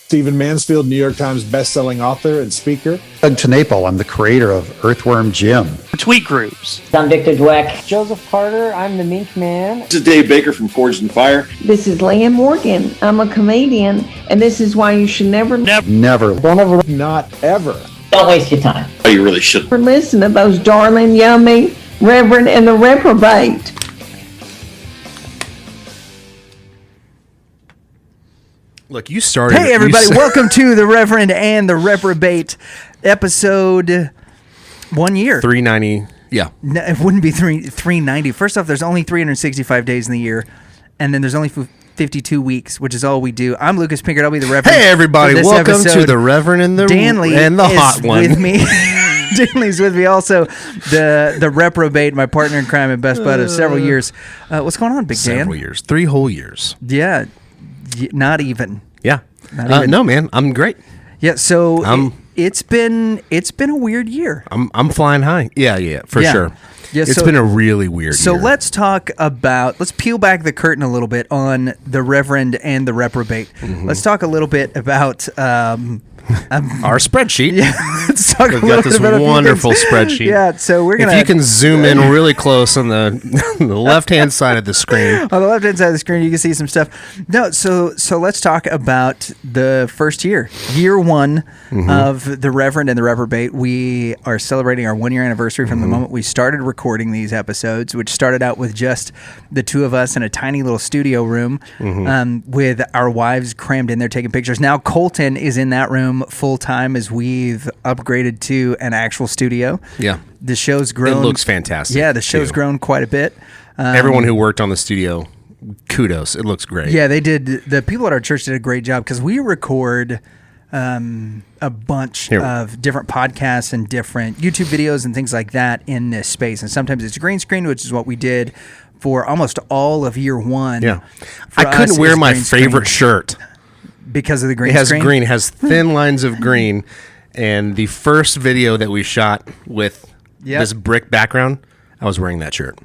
Stephen Mansfield, New York Times bestselling author and speaker. Doug Tenaple, I'm the creator of Earthworm Jim. Tweet Groups. I'm Victor Dweck. Joseph Carter, I'm the Mink Man. This is Dave Baker from Forged in Fire. This is Leanne Morgan. I'm a comedian, and this is why you should never Not ever. Don't waste your time. Oh, you really should. listen to those darling, yummy Reverend and the Reprobate. Look, you started. Hey, everybody, welcome to the Reverend and the Reprobate episode 1 year. 390. Yeah. No, it wouldn't be 390. First off, there's only 365 days in the year, and then there's only 52 weeks, which is all we do. I'm Lucas Pinkert. I'll be the Reverend. Hey, everybody, welcome episode. to the Reverend and the Hot One. With me. Danley's with me. Also, the Reprobate, my partner in crime and best bud of several years. What's going on, Big Dan? Several years. 3 whole years. Yeah. Not even. Yeah. Not even. No, man, I'm great. Yeah, so it's been a weird year. I'm flying high. Yeah, for sure. Yeah, it's been a really weird year. So let's peel back the curtain a little bit on the Reverend and the Reprobate. Mm-hmm. Let's talk a little bit about our spreadsheet. Yeah, let's talk We've a little got this bit about wonderful spreadsheet. Yeah, so we're gonna. If you can zoom in really close on the left-hand side of the screen. On the left-hand side of the screen, you can see some stuff. No, so let's talk about the first year one of the Reverend and the Reprobate. We are celebrating our 1 year anniversary from the moment we started recording these episodes, which started out with just the two of us in a tiny little studio room with our wives crammed in there taking pictures. Now Colton is in that room full time as we've upgraded to an actual studio. Yeah. The show's grown. It looks fantastic. Yeah, the show's grown quite a bit. Everyone who worked on the studio, kudos. It looks great. Yeah, they did. The people at our church did a great job because we record a bunch of different podcasts and different YouTube videos and things like that in this space. And sometimes it's a green screen, which is what we did for almost all of year one. Yeah. I couldn't wear my favorite shirt. Because of the green screen? It has thin lines of green. And the first video that we shot with this brick background, I was wearing that shirt.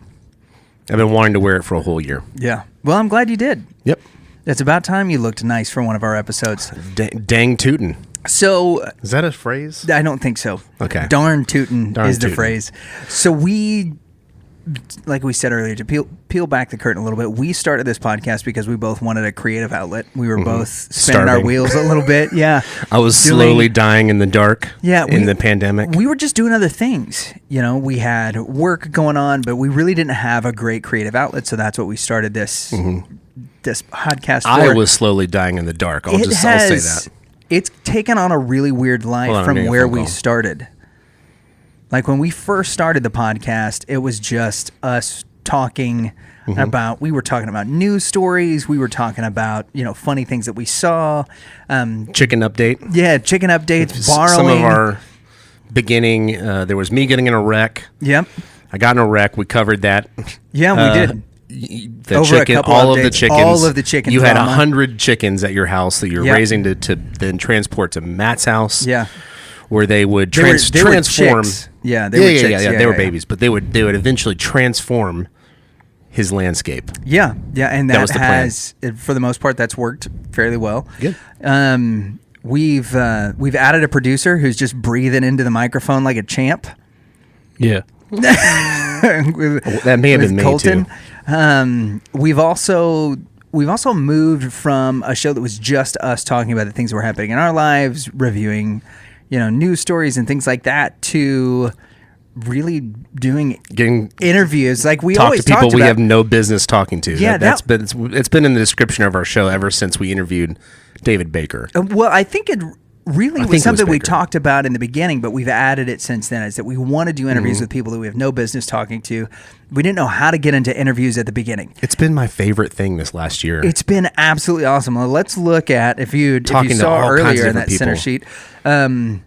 I've been wanting to wear it for a whole year. Yeah. Well, I'm glad you did. Yep. It's about time you looked nice for one of our episodes. Dang tootin'. So... Is that a phrase? I don't think so. Okay. Darn tootin' is the phrase. So we... Like we said earlier, to peel back the curtain a little bit, we started this podcast because we both wanted a creative outlet. We were both spinning our wheels a little bit. Yeah. I was slowly dying in the dark in the pandemic. We were just doing other things. You know, we had work going on, but we really didn't have a great creative outlet. So that's what we started this podcast for. I was slowly dying in the dark. I'll say that. It's taken on a really weird life from where we started. Like when we first started the podcast, it was just us talking about, we were talking about news stories. We were talking about, funny things that we saw. Chicken update. Yeah, chicken updates, borrowing. Some of our beginning, there was me getting in a wreck. Yep. I got in a wreck. We covered that. Yeah, we did. All of the chickens. You had 100 chickens at your house that you're raising to then transport to Matt's house. Yeah. Where they would they were transform. Chicks. Yeah, they were chicks. They were babies, but they would eventually transform his landscape. Yeah, and that was the has, for the most part, that's worked fairly well. Good. We've added a producer who's just breathing into the microphone like a champ. Yeah. That may have been me Colton. too. We've also moved from a show that was just us talking about the things that were happening in our lives, reviewing news stories and things like that, to really getting interviews like we always talk to people we have no business talking to. Yeah, it's been in the description of our show ever since we interviewed David Baker. Well, I think it really was something we talked about in the beginning, but we've added it since then, is that we want to do interviews with people that we have no business talking to. We didn't know how to get into interviews at the begining. It's been my favorite thing this last year. It's been absolutely awesome. Well, let's look at, if you saw earlier in that center sheet, I've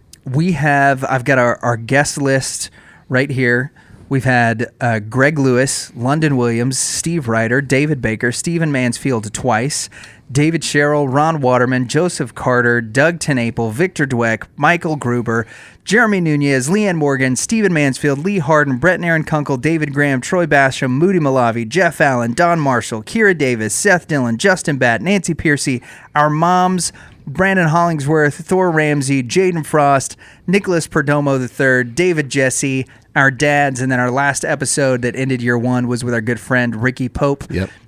got our guest list right here. We've had Greg Lewis, London Williams, Steve Ryder, David Baker, Stephen Mansfield twice, David Sherrill, Ron Waterman, Joseph Carter, Doug Tenaple, Victor Dweck, Michael Gruber, Jeremy Nunez, Leanne Morgan, Stephen Mansfield, Lee Harden, Brett and Aaron Kunkel, David Graham, Troy Basham, Moody Malavi, Jeff Allen, Don Marshall, Kira Davis, Seth Dillon, Justin Batt, Nancy Pearcey, our moms, Brandon Hollingsworth, Thor Ramsey, Jaden Frost, Nicholas Perdomo III, David Jesse, our dads, and then our last episode that ended year one was with our good friend Ricky Pope,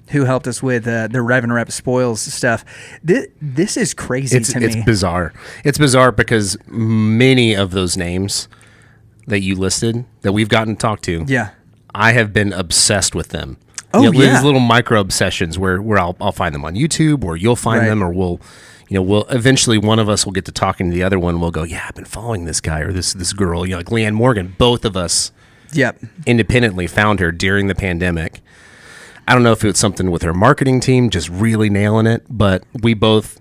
who helped us with the Rev and Rep spoils stuff. This is crazy to me. It's bizarre. It's bizarre because many of those names that you listed that we've gotten to talk to, I have been obsessed with them. Oh, these little micro obsessions where I'll find them on YouTube, or you'll find them, or we'll eventually one of us will get to talking to the other one. We'll go, I've been following this guy or this girl, like Leanne Morgan. Both of us, independently found her during the pandemic. I don't know if it was something with her marketing team just really nailing it, but we both,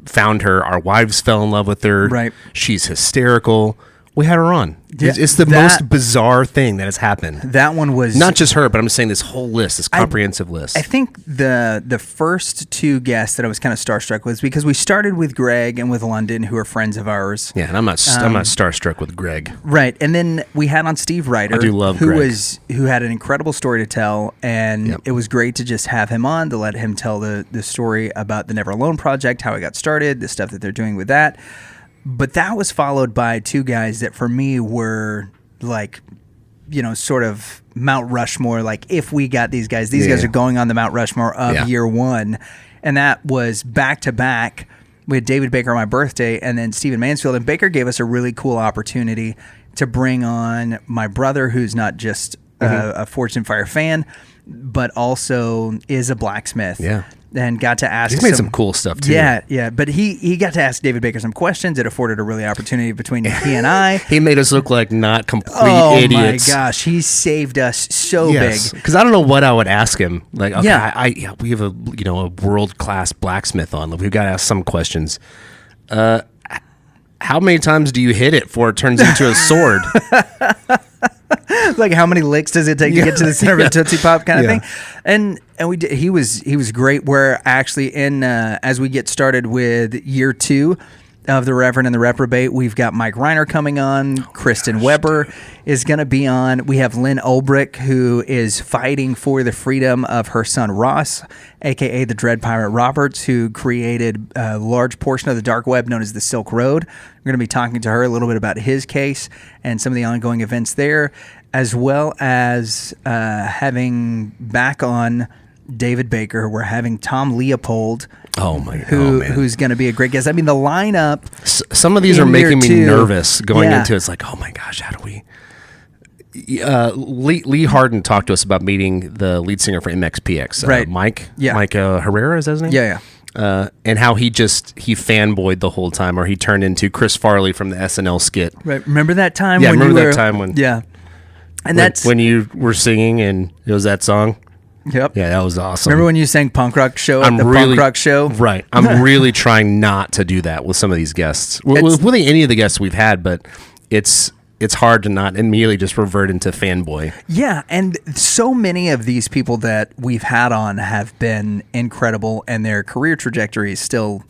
found her. Our wives fell in love with her. Right. She's hysterical. We had her on. It's the most bizarre thing that has happened. That one was not just her, but I'm saying this whole list, this comprehensive list. I think the first two guests that I was kind of starstruck with, because we started with Greg and with London, who are friends of ours. Yeah, and I'm not starstruck with Greg. Right, and then we had on Steve Ryder. I do love Greg. Who had an incredible story to tell, and it was great to just have him on to let him tell the story about the Never Alone project, how it got started, the stuff that they're doing with that. But that was followed by two guys that for me were like, sort of Mount Rushmore. Like, if we got these guys are going on the Mount Rushmore of year one. And that was back to back. We had David Baker on my birthday and then Stephen Mansfield. And Baker gave us a really cool opportunity to bring on my brother, who's not just a Forged in Fire fan, but also is a blacksmith. Yeah. And got to ask. He's made some cool stuff too. Yeah. But he got to ask David Baker some questions. It afforded a really opportunity between he and I. He made us look like not complete idiots. Oh my gosh, he saved us so big. Because I don't know what I would ask him. Like, okay, we have a world class blacksmith on. We've got to ask some questions. How many times do you hit it before it turns into a sword? Like, how many licks does it take to get to the center of a Tootsie Pop kind of thing? And we did, he was great. Where actually as we get started with year two of the Reverend and the Reprobate, we've got Mike Reiner coming on. Kristen Weber is going to be on. We have Lynn Ulbrich, who is fighting for the freedom of her son Ross, a.k.a. the Dread Pirate Roberts, who created a large portion of the dark web known as the Silk Road. We're going to be talking to her a little bit about his case and some of the ongoing events there, as well as having back on David Baker. We're having Tom Leopold. Who's going to be a great guest. I mean, the lineup. Some of these are making me nervous going into it. It's like, oh my gosh, how do we? Lee Harden talked to us about meeting the lead singer for MXPX, right? Mike Herrera, is that his name? Yeah. And how he fanboyed the whole time, or he turned into Chris Farley from the SNL skit. Right. Remember that time? Yeah, when remember that time when? Yeah. And that's when you were singing and it was that song. Yep. Yeah, that was awesome. Remember when you sang punk rock show at the punk rock show? Right. I'm really trying not to do that with some of these guests. With really any of the guests we've had, but it's hard to not immediately just revert into fanboy. Yeah, and so many of these people that we've had on have been incredible, and their career trajectory is still,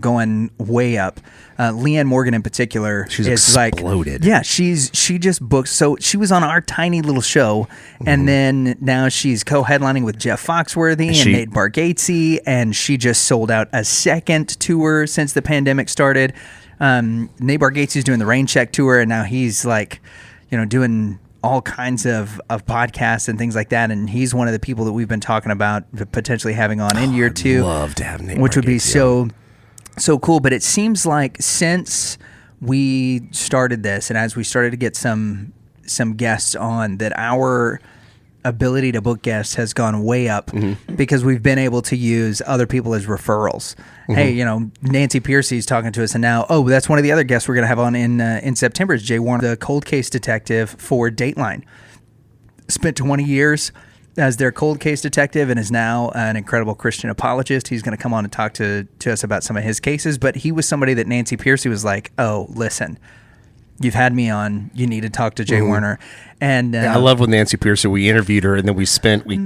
going way up. Leanne Morgan in particular, she's exploded. She just booked. So she was on our tiny little show, and then now she's co-headlining with Jeff Foxworthy and Nate Bargatze, and she just sold out a second tour since the pandemic started. Nate Bargatze is doing the Rain Check tour, and now he's doing all kinds of podcasts and things like that. And he's one of the people that we've been talking about potentially having on in year two. I'd love to have Nate which Bargatze would be so cool. But it seems like since we started this, and as we started to get some guests on, that our ability to book guests has gone way up because we've been able to use other people as referrals. Hey, Nancy Pearcey is talking to us, and now, that's one of the other guests we're going to have on in September is Jay Warner, the cold case detective for Dateline. Spent 20 years as their cold case detective and is now an incredible Christian apologist. He's going to come on and talk to us about some of his cases, but he was somebody that Nancy Pearcey was like, oh, listen, you've had me on. You need to talk to Jay Warner. And I love with Nancy Pearcey. We interviewed her, and then we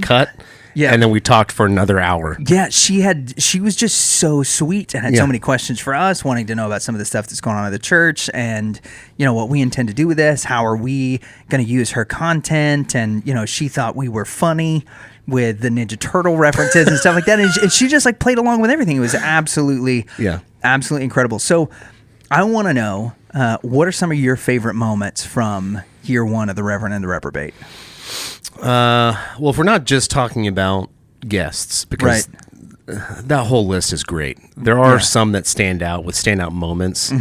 cut, Yeah. And then we talked for another hour. Yeah, she was just so sweet and had Yeah. so many questions for us, wanting to know about some of the stuff that's going on at the church and, what we intend to do with this. How are we going to use her content? And, she thought we were funny with the Ninja Turtle references and stuff like that. And she just like played along with everything. It was absolutely incredible. So I want to know, what are some of your favorite moments from year one of the Reverend and the Reprobate? Well, if we're not just talking about guests, because that whole list is great. There are some that stand out with standout moments.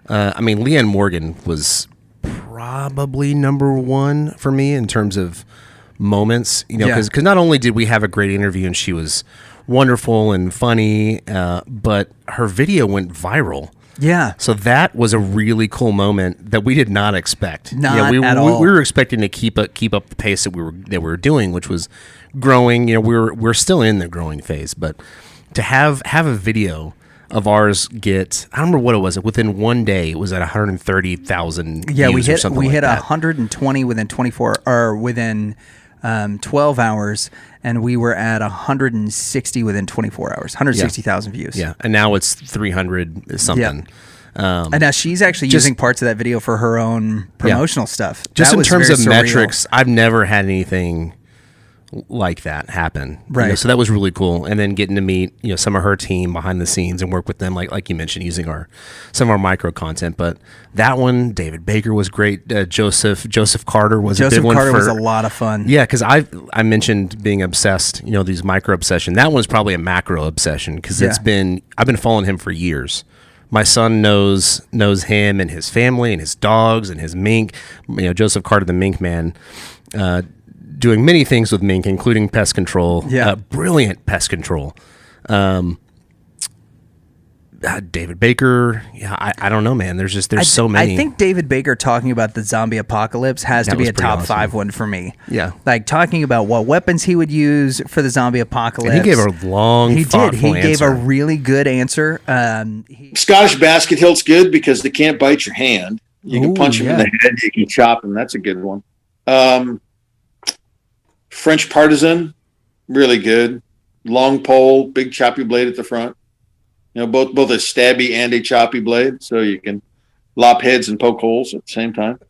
I mean, Leanne Morgan was probably number one for me in terms of moments, because not only did we have a great interview and she was wonderful and funny, but her video went viral. Yeah. So that was a really cool moment that we did not expect. At all. We were expecting to keep up the pace that we were doing, which was growing. We're still in the growing phase, but to have a video of ours get, I don't remember what it was. Within one day, it was at 130,000 views or something we like hit that. 120 within 24 or within 12 hours, and we were at 160 within 24 hours, 160,000 views. Yeah, and now it's 300 something. And now she's actually using parts of that video for her own promotional stuff. Just That in was terms very of surreal. metrics, I've never had anything like that happen. Right. So that was really cool. And then getting to meet, some of her team behind the scenes and work with them, like you mentioned, using some of our micro content. But that one, David Baker was great. Joseph Carter was a big one. Joseph Carter was a lot of fun. Yeah, because I mentioned being obsessed, these micro obsession. That one's probably a macro obsession because I've been following him for years. My son knows him and his family and his dogs and his mink. Joseph Carter, the mink man, doing many things with mink, including pest control. Yeah. Brilliant pest control. David Baker. Yeah, I don't know, man. There's so many. I think David Baker talking about the zombie apocalypse has to be a top 5 one for me. Yeah. Like talking about what weapons he would use for the zombie apocalypse. And he gave a long, thoughtful He gave a answer. really good answer. Scottish basket hilt's good because they can't bite your hand. You can punch them in the head. You can chop them. That's a good one. French partisan, really good. Long pole, big choppy blade at the front. Both a stabby and a choppy blade, so you can lop heads and poke holes at the same time.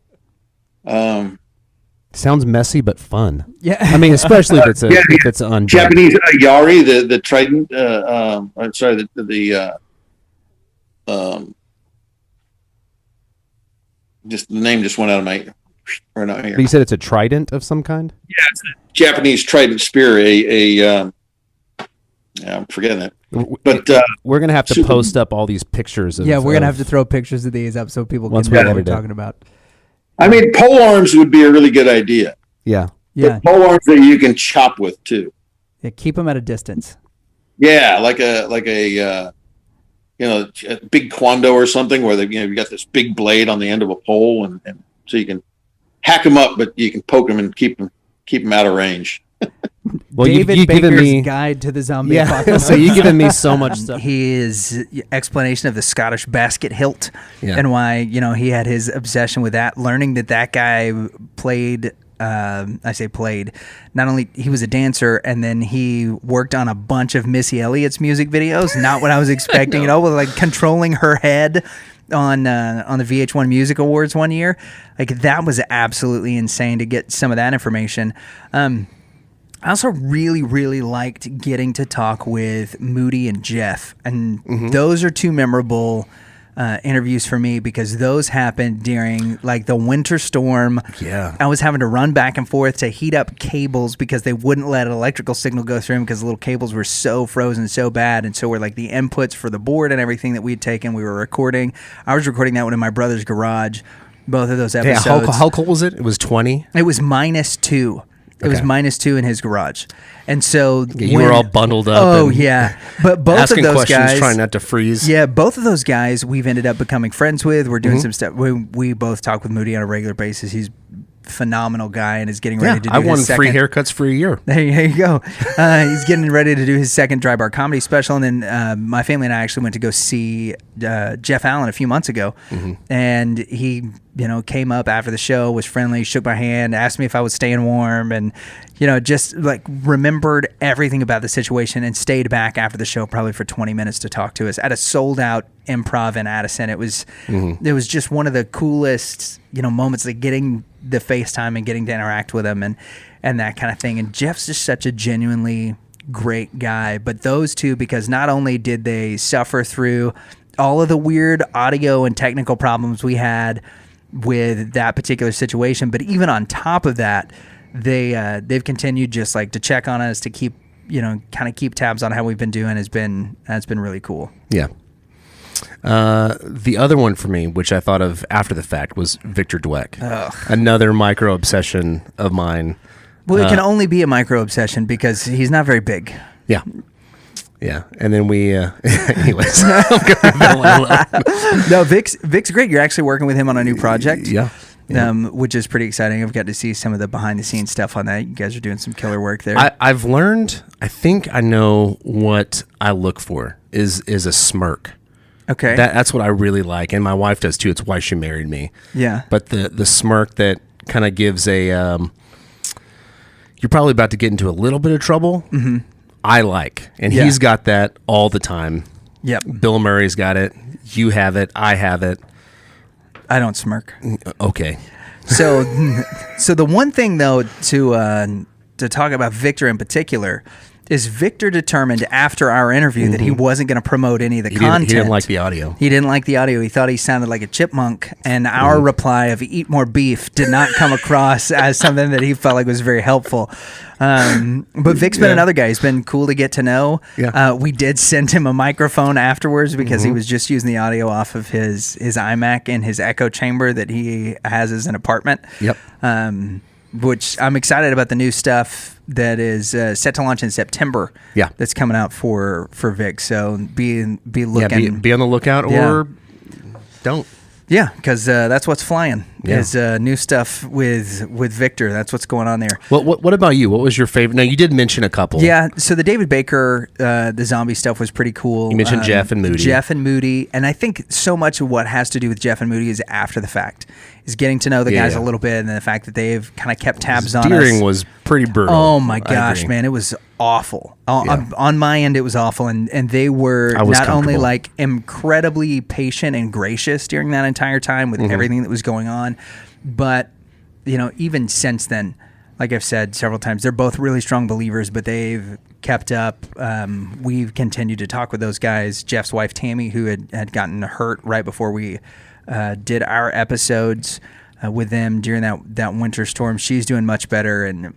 Sounds messy but fun. Yeah, I mean, especially if it's on Japanese yari, the trident. Just the name just went out of my right out here. But you said it's a trident of some kind? Yeah, it's a Japanese trident spear. I'm forgetting it. But we're going to have to post up all these pictures. We're going to have to throw pictures of these up so people can know what we're talking about. I mean, pole arms would be a really good idea. Yeah. Yeah. Pole arms that you can chop with too. Yeah, keep them at a distance. Yeah, like a big kwando or something where you got this big blade on the end of a pole, and so you can hack them up, but you can poke them and keep them out of range. Well, David you've given Baker's me guide to the zombie apocalypse. So you've given me so much stuff. His explanation of the Scottish basket hilt and why he had his obsession with that. Learning that guy played. I say played. Not only he was a dancer, and then he worked on a bunch of Missy Elliott's music videos. Not what I was expecting at all. With like controlling her head on the VH1 Music Awards one year. Like that was absolutely insane to get some of that information. I also really, really liked getting to talk with Moody and Jeff. And those are two memorable interviews for me because those happened during like the winter storm. Yeah. I was having to run back and forth to heat up cables because they wouldn't let an electrical signal go through them because the little cables were so frozen so bad. And so were like the inputs for the board and everything that we'd taken. We were recording. I was recording that one in my brother's garage. Both of those episodes. Yeah, how cold was it? It was 20? It was -2. It was -2 in his garage. And so you were all bundled up. Oh, yeah. But both asking of those questions, guys. trying not to freeze. Yeah, both of those guys we've ended up becoming friends with. We're doing some stuff. We both talk with Moody on a regular basis. He's a phenomenal guy and is getting ready to do I won his free second haircuts for a year. There you go. He's getting ready to do his second Dry Bar comedy special. And then my family and I actually went to go see Jeff Allen a few months ago. And he came up after the show, was friendly, shook my hand, asked me if I was staying warm, and just like remembered everything about the situation and stayed back after the show probably for 20 minutes to talk to us at a sold out improv in Addison. It was just one of the coolest moments, like getting the FaceTime and getting to interact with him and that kind of thing. And Jeff's just such a genuinely great guy. But those two, because not only did they suffer through all of the weird audio and technical problems we had with that particular situation, but even on top of that, they've continued just like to check on us, to keep kind of keep tabs on how we've been doing. Has been really cool. Yeah. The other one for me, which I thought of after the fact, was Victor Dweck. Another micro obsession of mine. Well, it can only be a micro obsession because he's not very big. Yeah. Yeah. And then we, anyways, I'm going to leave that one alone. No, Vic's great. You're actually working with him on a new project. Yeah. Which is pretty exciting. I've got to see some of the behind the scenes stuff on that. You guys are doing some killer work there. I've learned, I think I know what I look for is a smirk. Okay. That's what I really like. And my wife does too. It's why she married me. Yeah. But the smirk that kind of gives a, you're probably about to get into a little bit of trouble. Mm-hmm. I like. And he's got that all the time. Yep. Bill Murray's got it. You have it. I have it. I don't smirk. Okay. So the one thing though to talk about Victor in particular is Victor determined after our interview that he wasn't going to promote any of the content. He didn't like the audio. He didn't like the audio. He thought he sounded like a chipmunk, and our reply of "eat more beef" did not come across as something that he felt like was very helpful. But Vic's been another guy. He's been cool to get to know. Yeah. We did send him a microphone afterwards because he was just using the audio off of his iMac in his echo chamber that he has as an apartment. Yep. Which I'm excited about the new stuff that is set to launch in September. Yeah. That's coming out for Vic. So be looking. Yeah, be on the lookout or don't. Yeah, because that's what's flying Yeah. is new stuff with Victor. That's what's going on there. What about you? What was your favorite? Now, you did mention a couple. Yeah, so the David Baker, the zombie stuff was pretty cool. You mentioned Jeff and Moody. Jeff and Moody. And I think so much of what has to do with Jeff and Moody is after the fact, is getting to know the guys a little bit, and the fact that they've kind of kept tabs on us. Steering was pretty brutal. Oh, my gosh, man. It was awful. On my end, it was awful. And they were not only like incredibly patient and gracious during that entire time with everything that was going on, but, even since then, like I've said several times, they're both really strong believers, but they've kept up. We've continued to talk with those guys. Jeff's wife, Tammy, who had gotten hurt right before we did our episodes with them during that winter storm. She's doing much better, and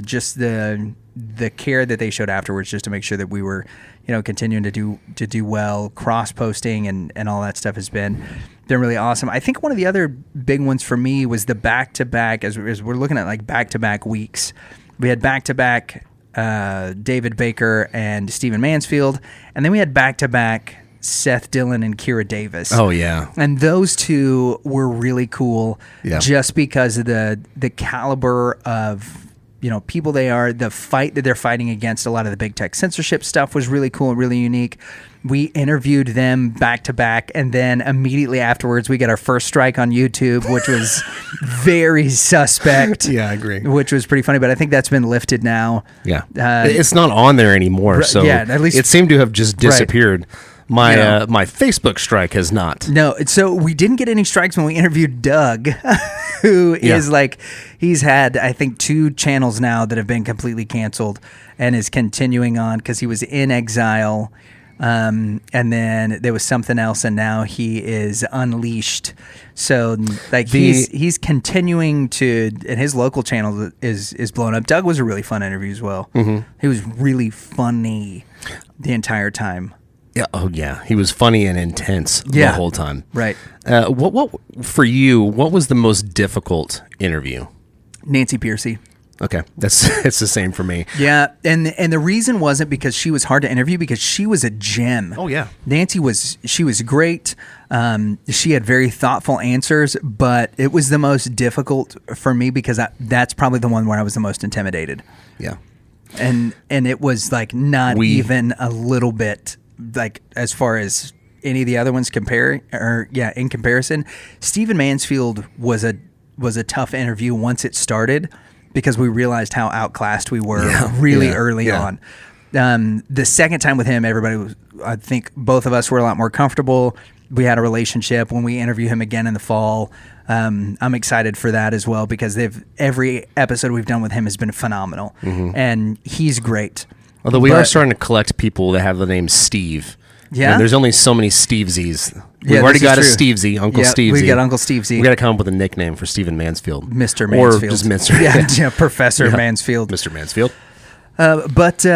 just the care that they showed afterwards, just to make sure that we were continuing to do well. Cross posting and all that stuff has been really awesome. I think one of the other big ones for me was the back-to-back, as we're looking at like back-to-back weeks. We had back-to-back David Baker and Stephen Mansfield, and then we had back-to-back Seth Dillon and Kira Davis. Oh, yeah. And those two were really cool just because of the caliber of people they are, the fight that they're fighting against. A lot of the big tech censorship stuff was really cool and really unique. We interviewed them back to back, and then immediately afterwards we got our first strike on YouTube, which was very suspect. Yeah, I agree. Which was pretty funny, but I think that's been lifted now. Yeah. It's not on there anymore, so at least it seemed to have just disappeared. Right. My Facebook strike has not. No, so we didn't get any strikes when we interviewed Doug, who is like, he's had, I think, 2 channels now that have been completely canceled and is continuing on because he was in exile. And then there was something else, and now he is unleashed. So like he's continuing to, and his local channel is blown up. Doug was a really fun interview as well. Mm-hmm. He was really funny the entire time. Yeah. Oh, yeah. He was funny and intense the whole time. Right. What for you? What was the most difficult interview? Nancy Pearcey. Okay, it's the same for me. Yeah, and the reason wasn't because she was hard to interview, because she was a gem. Oh yeah, Nancy was great. She had very thoughtful answers, but it was the most difficult for me because that's probably the one where I was the most intimidated. Yeah, and it was like not even a little bit, like as far as any of the other ones in comparison, Stephen Mansfield was a tough interview once it started because we realized how outclassed we were early on. The second time with him, I think both of us were a lot more comfortable. We had a relationship. When we interview him again in the fall, I'm excited for that as well because every episode we've done with him has been phenomenal, and he's great. Although we are starting to collect people that have the name Steve. Yeah, and there's only so many Stevesies. We've already got a Stevesy, Uncle Stevesy. We got Uncle Stevesy. We got to come up with a nickname for Stephen Mansfield, Mr. Mansfield, or just Mr. Professor Mansfield, Mr. Mansfield. Nancy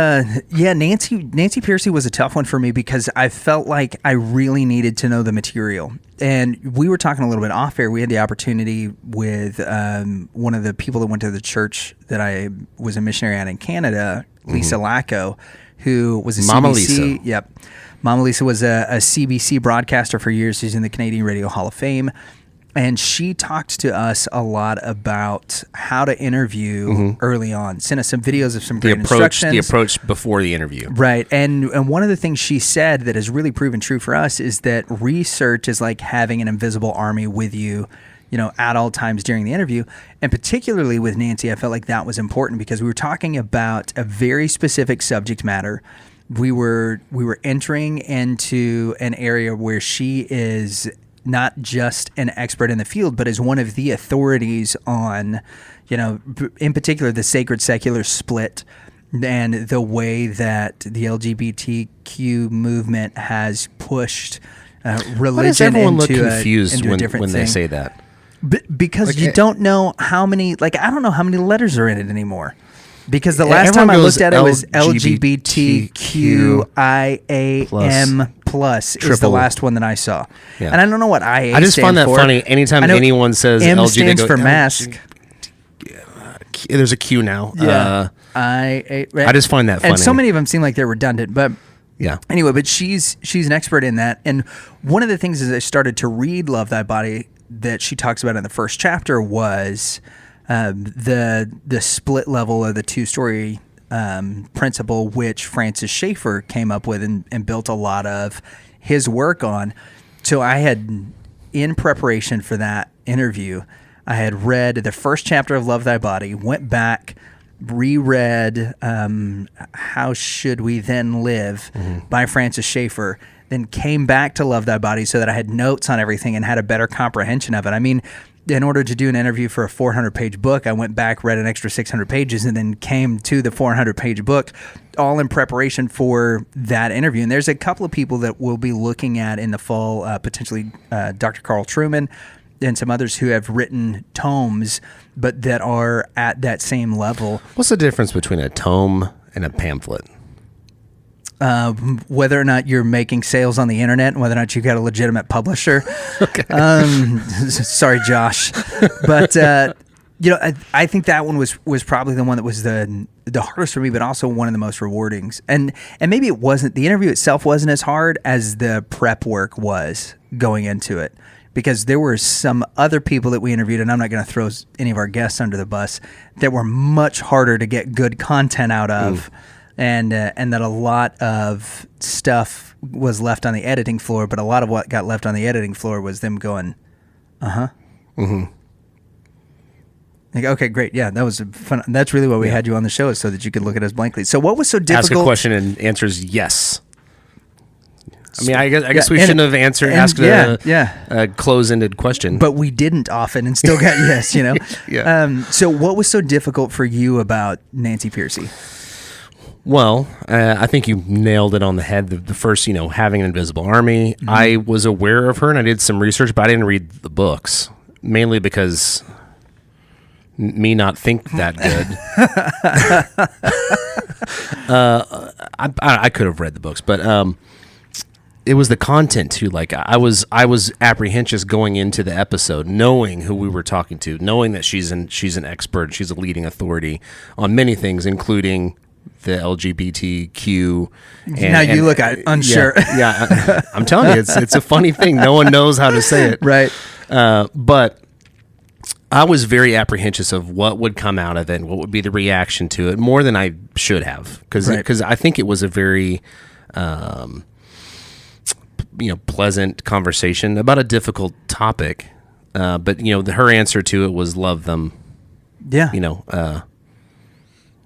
Pearcey was a tough one for me because I felt like I really needed to know the material. And we were talking a little bit off air. We had the opportunity with one of the people that went to the church that I was a missionary at in Canada, Lisa Lacko, who was a Mama CBC. Lisa. Yep. Mama Lisa was a CBC broadcaster for years. She's in the Canadian Radio Hall of Fame. And she talked to us a lot about how to interview early on. Sent us some videos of some great instructions. The approach before the interview. Right. And one of the things she said that has really proven true for us is that research is like having an invisible army with you, at all times during the interview. And particularly with Nancy, I felt like that was important because we were talking about a very specific subject matter. We were entering into an area where she is not just an expert in the field, but is one of the authorities on, in particular, the sacred secular split and the way that the LGBTQ movement has pushed religion Why does everyone look into confused a different when thing? they say that? Because you don't know how many, I don't know how many letters are in it anymore. Because the last time I looked at it was LGBTQIAM plus is the last one that I saw. Yeah. And I don't know what IA I just find that for. funny. Anytime anyone says M LG, stands they go, for mask. There's a Q now. Yeah. I just find that funny. And so many of them seem like they're redundant, but yeah. Anyway, but she's an expert in that. And one of the things as I started to read Love Thy Body that she talks about in the first chapter was the split level of the two-story principle, which Francis Schaeffer came up with and built a lot of his work on. So I had, in preparation for that interview, I had read the first chapter of Love Thy Body, went back, reread How Should We Then Live by Francis Schaeffer, then came back to Love Thy Body so that I had notes on everything and had a better comprehension of it. I mean, in order to do an interview for a 400-page book, I went back, read an extra 600 pages, and then came to the 400-page book, all in preparation for that interview. And there's a couple of people that we'll be looking at in the fall, potentially Dr. Carl Truman and some others who have written tomes, but that are at that same level. What's the difference between a tome and a pamphlet? Whether or not you're making sales on the internet and whether or not you've got a legitimate publisher. Okay. Sorry, Josh. But, I think that one was probably the one that was the hardest for me, but also one of the most rewarding. And maybe it wasn't, the interview itself wasn't as hard as the prep work was going into it. Because there were some other people that we interviewed, and I'm not going to throw any of our guests under the bus, that were much harder to get good content out of. And that a lot of stuff was left on the editing floor, but a lot of what got left on the editing floor was them going, like, okay, great, yeah, that was fun. That's really why we had you on the show, is so that you could look at us blankly. So what was so difficult? Ask a question and answer is yes. I mean, I guess we shouldn't have asked a close-ended question. But we didn't often and still got yes, Yeah. So what was so difficult for you about Nancy Pearcey? Well, I think you nailed it on the head. The first, having an invisible army. I was aware of her and I did some research, but I didn't read the books, mainly because me not think that good. I could have read the books, but it was the content too. Like I was apprehensive going into the episode, knowing who we were talking to, knowing that she's an expert, she's a leading authority on many things, including the LGBTQ. You look unsure. Yeah, I'm telling you, it's a funny thing. No one knows how to say it. Right. But I was very apprehensive of what would come out of it and what would be the reaction to it, more than I should have. Because I think it was a very pleasant conversation about a difficult topic. But her answer to it was love them. Yeah.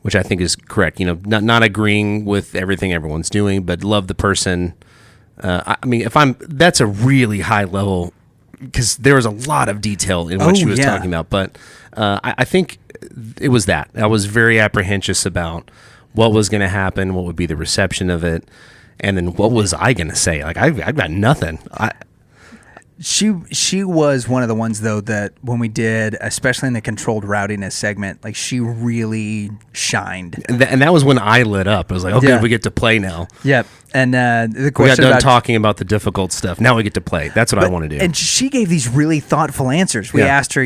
Which I think is correct. Not agreeing with everything everyone's doing, but love the person. That's a really high level, because there was a lot of detail in what she was talking about. But I think it was that. I was very apprehensive about what was going to happen, what would be the reception of it, and then what was I going to say? Like, I've got nothing. She was one of the ones, though, that when we did, especially in the controlled rowdiness segment, like, she really shined. And that was when I lit up. I was like, okay, we get to play now. Yep. And the question, we got done talking about the difficult stuff. Now we get to play. That's what I want to do. And she gave these really thoughtful answers. We asked her,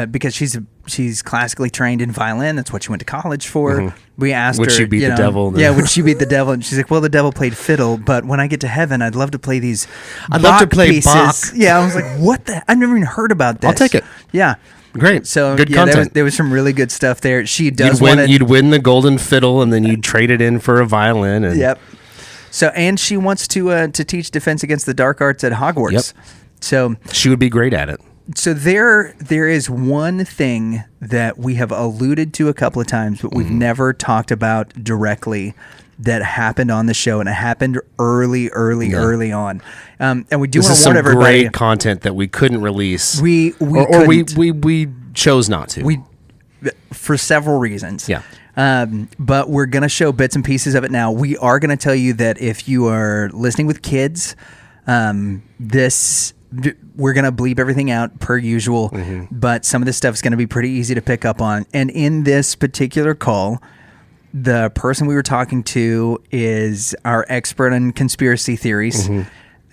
because she's classically trained in violin. That's what she went to college for. Mm-hmm. We asked her, would she beat the devil? Yeah, would she beat the devil? And she's like, well, the devil played fiddle, but when I get to heaven, I'd love to play these. I'd love to play pieces. Bach. Yeah, I was like, what the? I've never even heard about this. I'll take it. Yeah. Great. So good content. There was some really good stuff there. She does you'd win the golden fiddle, and then you'd trade it in for a violin. And yep. So, and she wants to teach Defense Against the Dark Arts at Hogwarts. Yep. So she would be great at it. So there is one thing that we have alluded to a couple of times, but we've never talked about directly, that happened on the show, and it happened early on. And we do want to warn everybody. This is great content that we couldn't release. We chose not to. For several reasons. Yeah. But we're going to show bits and pieces of it now. We are going to tell you that if you are listening with kids, we're going to bleep everything out per usual, but some of this stuff is going to be pretty easy to pick up on. And in this particular call, the person we were talking to is our expert on conspiracy theories.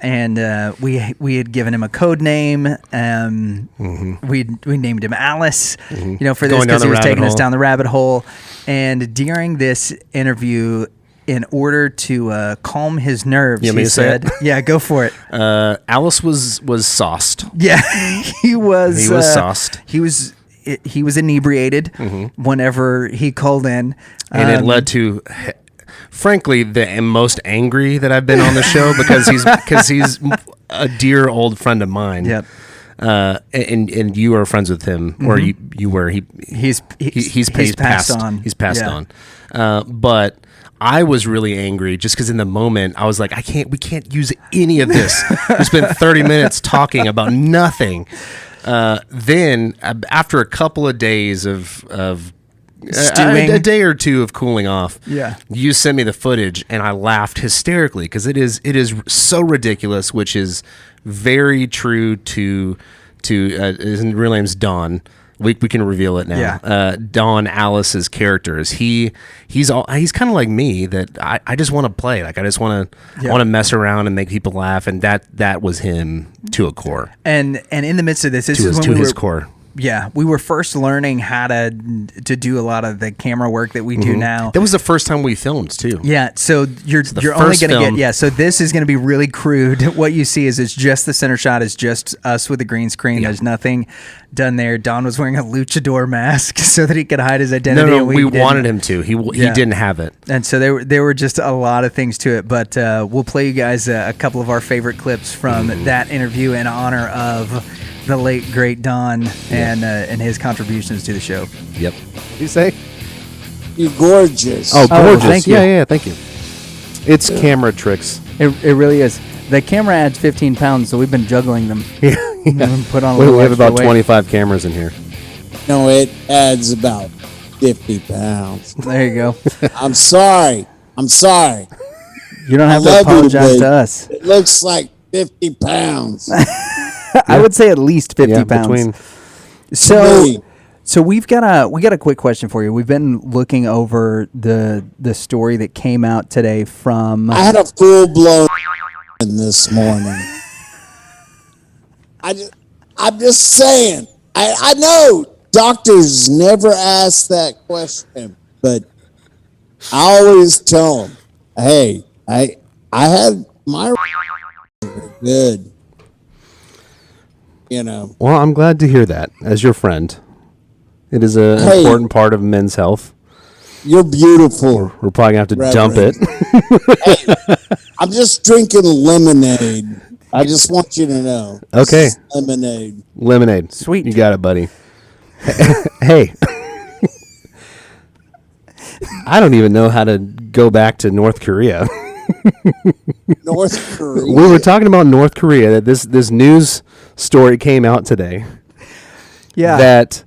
And we had given him a code name. We named him Alice, for this, because he was taking us down the rabbit hole. And during this interview, in order to calm his nerves, he said, "Yeah, go for it." Alice was sauced. Yeah, he was. He was sauced. He was inebriated whenever he called in, and it led to, frankly, the most angry that I've been on the show, because he's a dear old friend of mine. Yep. And you are friends with him, or you were. He's passed on. He's passed on. But I was really angry just because in the moment I was like, we can't use any of this. We spent 30 minutes talking about nothing. Then after a couple of days of stewing, a day or two of cooling off, you sent me the footage, and I laughed hysterically, because it is so ridiculous, which is very true to his real name's Don. We can reveal it now. Yeah. Don, Alice's character, he's kind of like me, that I just want to play. Like, I just want to mess around and make people laugh, and that was him to a core. And in the midst of this, his core. Yeah, we were first learning how to do a lot of the camera work that we do now. That was the first time we filmed too. Yeah, so you're only going to get so this is going to be really crude. What you see is it's just the center shot is just us with the green screen. There's nothing done there. Don was wearing a luchador mask so that he could hide his identity. No, we wanted him to. He didn't have it, and so there were just a lot of things to it. But we'll play you guys a couple of our favorite clips from that interview in honor of the late great Don and his contributions to the show. Yep. You say? You're gorgeous. Oh, gorgeous. Thank you. Yeah, thank you. It's camera tricks. It really is. The camera adds 15 pounds, so we've been juggling them. Yeah. Put on a We little have extra about weight. 25 cameras in here. No, it adds about 50 pounds. There you go. I'm sorry. You don't have to love you, apologize babe. to us. It looks like 50 pounds. I would say at least 50 pounds. So we got a quick question for you. We've been looking over the story that came out today from. I had a full blown this morning. I'm just saying. I know doctors never ask that question, but I always tell them, "Hey, I had my good." Well, I'm glad to hear that as your friend. It is an important part of men's health. You're beautiful. We're probably going to have to dump it. I'm just drinking lemonade. I just want you to know. Okay. This is lemonade. Lemonade. Sweet. You got it, buddy. Hey. I don't even know how to go back to North Korea. North Korea. We were talking about North Korea. That this news story came out today. Yeah. That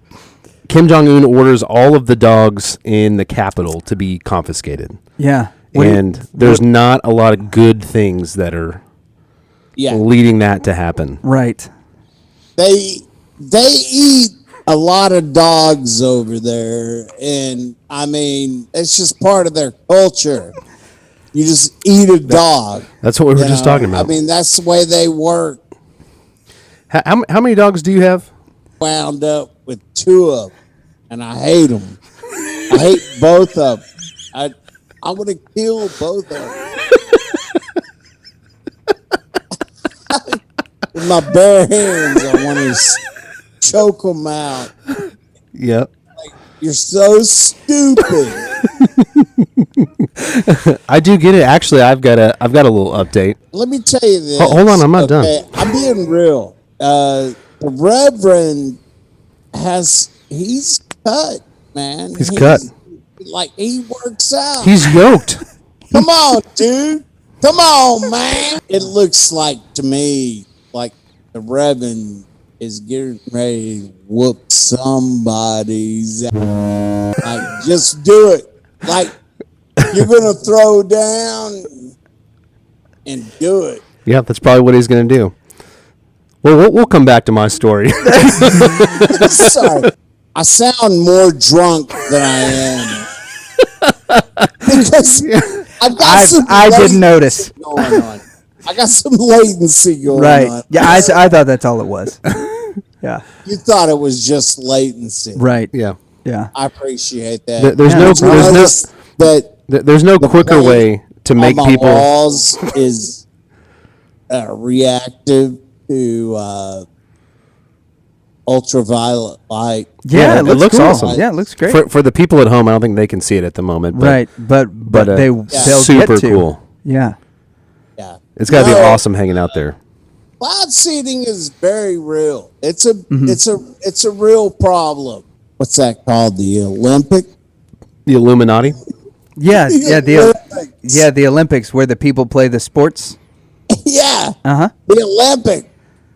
Kim Jong-un orders all of the dogs in the capital to be confiscated. Yeah. And there's not a lot of good things that are leading that to happen. Right. They eat a lot of dogs over there, and I mean it's just part of their culture. You just eat a dog. That's what we were just talking about. I mean that's the way they work. How many dogs do you have? Wound up with 2 of them, and I hate them. I hate both of them. I would have killed both of them. With my bare hands, I want to choke them out. Yep. Like, you're so stupid. I do get it. Actually, I've got a little update. Let me tell you this. Hold on, I'm not done. I'm being real. The Reverend he's cut, man. He's cut. Like he works out. He's yoked. Come on, dude. Come on, man. It looks like to me like the Reverend is getting ready to whoop somebody's ass. Like, just do it. Like, you're going to throw down and do it. Yeah, that's probably what he's going to do. Well, we'll come back to my story. Sorry. I sound more drunk than I am. Because I've got I didn't notice. Going on. I got some latency going Right. on. Yeah, I thought that's all it was. Yeah. You thought it was just latency. Right. Yeah. Yeah. I appreciate that. There's no quicker way to make my people. walls is reactive to ultraviolet light. Yeah, it looks cool. awesome. Yeah, it looks great. For the people at home, I don't think they can see it at the moment. But, right, but they'll super get to. cool. Yeah. Yeah. It's got to be awesome hanging out there. Cloud seeding is very real. It's a real problem. What's that called? The Olympic? The Illuminati? Yeah, the Olympics where the people play the sports. Yeah. Uh-huh. The Olympic.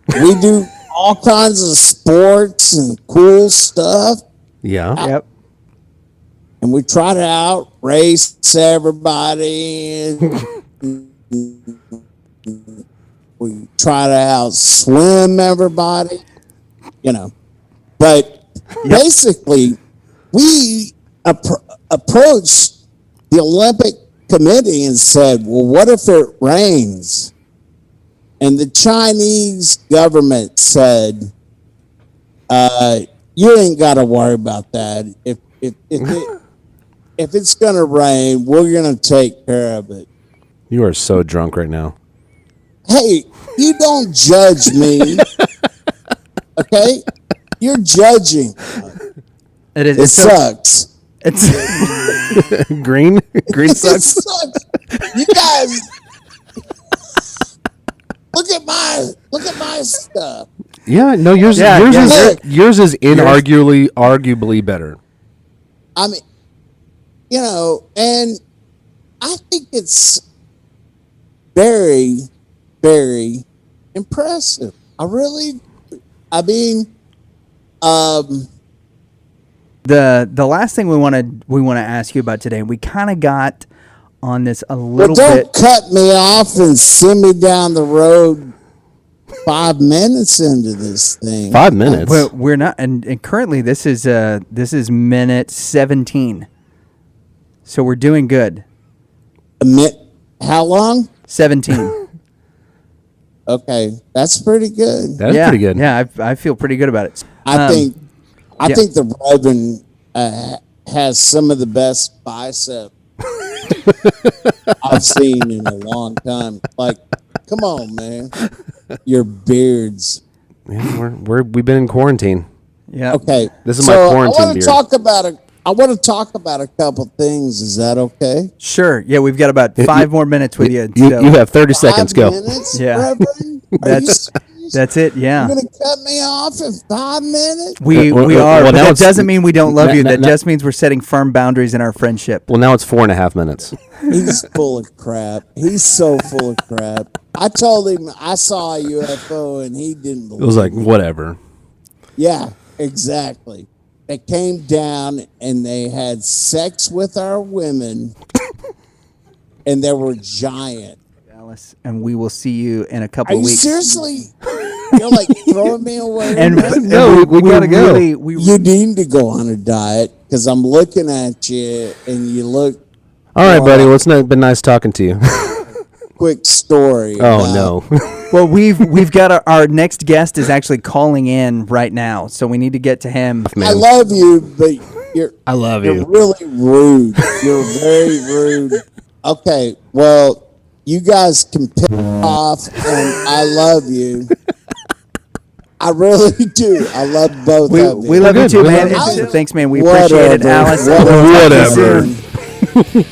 We do all kinds of sports and cool stuff. Yeah. Yep. And we try to outrace everybody. We try to outswim everybody. But basically, we approached the Olympic Committee and said, well, what if it rains? And the Chinese government said, you ain't got to worry about that. If it's going to rain, we're going to take care of it. You are so drunk right now. Hey, you don't judge me. Okay? You're judging. It sucks. It's green. Green It sucks. sucks. You guys, look at my stuff. Yeah, no, yours is arguably better. I mean, and I think it's very, very impressive. I mean, the last thing we want to ask you about today, we kind of got on this a little don't bit. Cut me off and send me down the road 5 minutes into this thing. 5 minutes. We're not, and currently this is minute 17. So we're doing good. How long? 17. Okay, that's pretty good. That's pretty good. Yeah, I feel pretty good about it. I think the Reverend has some of the best bicep I've seen in a long time. Like, come on, man, your beards. Yeah, we've been in quarantine. Yeah. Okay, This is my quarantine I want beard. to talk about I want to talk about a couple things. Is that okay? Sure. Yeah, we've got about 5 more minutes with you. You, so. you have 30 seconds. 5 Go. minutes, Yeah. Reverend? Are you That's serious? that's it. Yeah. You're going to cut me off in 5 minutes? We Well, are, well, but now that it's- doesn't mean we don't love you. now- That now- just means we're setting firm boundaries in our friendship. Well, now it's 4.5 minutes. He's full of crap. He's so full of crap. I told him I saw a UFO and he didn't believe It was like, me. whatever. Yeah, exactly. They came down and they had sex with our women and they were giant. Dallas, and we will see you in a couple Are of you weeks. seriously? You're like throwing me away. And No, we gotta go. You need to go on a diet because I'm looking at you and you look. All right, more buddy. like Well, it's been nice talking to you. quick story. Oh, about- no. Well, we've got our next guest is actually calling in right now, so we need to get to him. I love you, but you're you. really rude. You're very rude. Okay, well, you guys can pick off, and I love you. I really do. I love both of you. We love you good. too, We man. love you. Thanks, man. We appreciate it, Whatever. Alice. Whatever.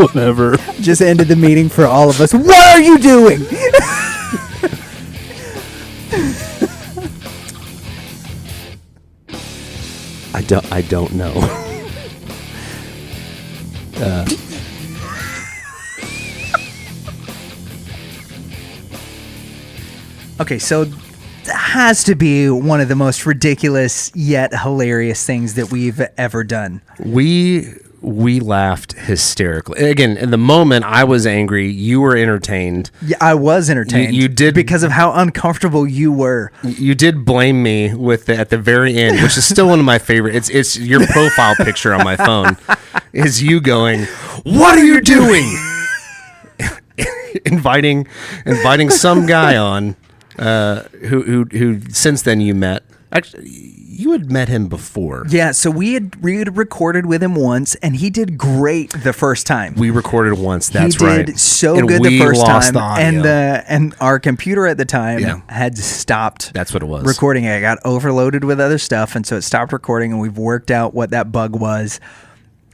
Whatever. Just ended the meeting for all of us. What are you doing? I don't know. Okay, so that has to be one of the most ridiculous yet hilarious things that we've ever done. We laughed hysterically. Again, in the moment, I was angry. You were entertained. Yeah, I was entertained. You did because of how uncomfortable you were. You did blame me with at the very end, which is still one of my favorite. It's your profile picture on my phone. Is you going, "What are you doing?" inviting some guy on who since then you met. Actually, you had met him before. Yeah, so we had recorded with him once, and he did great the first time. We recorded once. That's he right. did so And good the we first lost time, the audio. and our computer at the time Yeah. had stopped. That's what it was. Recording. I got overloaded with other stuff, and so it stopped recording. And we've worked out what that bug was.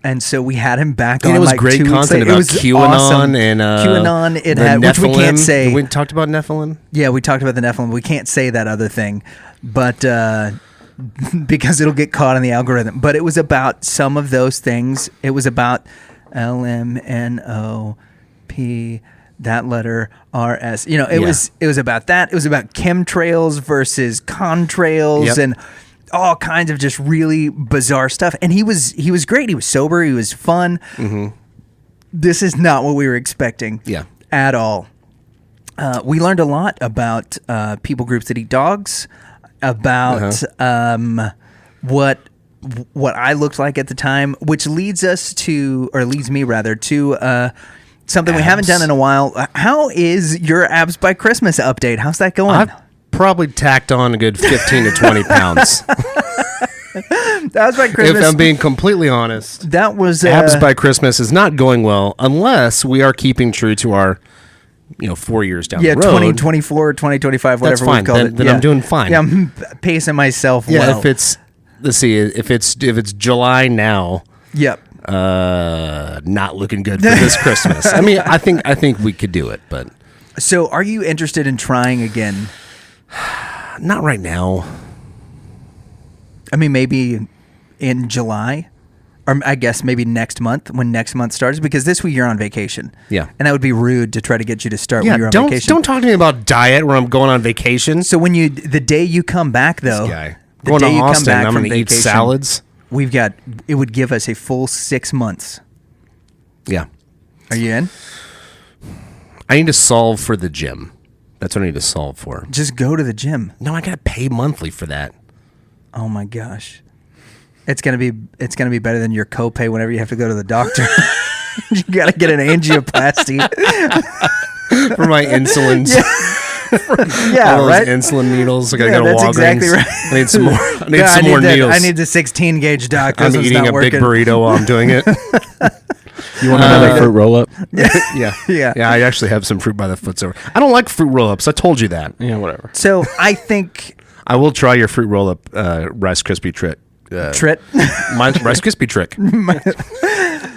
And so we had him back on. And it was like great 2 weeks content later. about It was QAnon awesome. and QAnon. It the had, which we can't Nephilim. say. We talked about Nephilim. Yeah, we talked about the Nephilim. We can't say that other thing, but because it'll get caught in the algorithm. But it was about some of those things. It was about LMNOP, that letter RS. You know, it was about that. It was about chemtrails versus contrails Yep. and all kinds of just really bizarre stuff. And he was great. He was sober. He was fun. Mm-hmm. This is not what we were expecting. Yeah. At all. We learned a lot about people groups that eat dogs, about what I looked like at the time, which leads me rather to something we haven't done in a while. How is your Abs by Christmas update? How's that going? I've probably tacked on a good 15 to 20 pounds. That was by Christmas. If I'm being completely honest, that was Abs by Christmas is not going well unless we are keeping true to our 4 years down the road. 2024, 2025, whatever That's fine. we call it. Then I'm doing fine. Yeah, I'm pacing myself well. If it's July now, Yep. not looking good for this Christmas. I mean, I think we could do it, but So are you interested in trying again? not right now. I mean, maybe in July, or I guess maybe next month when next month starts, because this week you're on vacation. Yeah. And that would be rude to try to get you to start Yeah, when you're on don't vacation. don't talk to me about diet where I'm going on vacation. So the day you come back though, This guy. the Going day to you come Austin, back I'm from going to eat vacation, salads. it would give us a full 6 months. Yeah. Are you in? I need to solve for the gym. That's what I need to solve for. Just go to the gym. No, I got to pay monthly for that. Oh my gosh. It's gonna be better than your copay whenever you have to go to the doctor. You gotta get an angioplasty. For my insulin. Yeah, all those right. insulin needles. I gotta Yeah, go to that's Walgreens. exactly right. I need some more. I need Yeah, some more that- needles. I need the 16 gauge doc. I'm This one's eating not a working. big burrito while I'm doing it. You want another fruit roll up? Yeah. Yeah. I actually have some fruit by the foot over. I don't like fruit roll ups. I told you that. Yeah, whatever. So I think I will try your fruit roll up Rice Krispie treat Trit. Mine's Rice Krispie trick.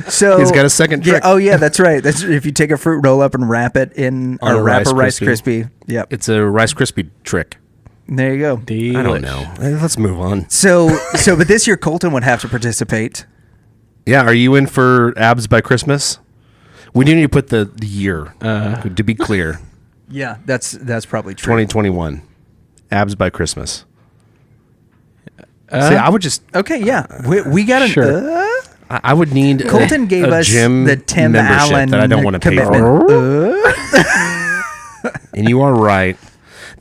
So he's got a second trick. Yeah, oh yeah, that's right. That's if you take a fruit roll up and wrap it in or wrap a Rice Krispie. Yep. It's a Rice Krispie trick. There you go. I don't know. Let's move on. So but this year Colton would have to participate. Yeah, are you in for abs by Christmas? We do need to put the year to be clear. Yeah, that's probably true. 2021. Abs by Christmas. See, I would just okay. Yeah, we got Sure. I would need Colton gave a us gym the Tim membership Allen that I don't want to pay for. And you are right.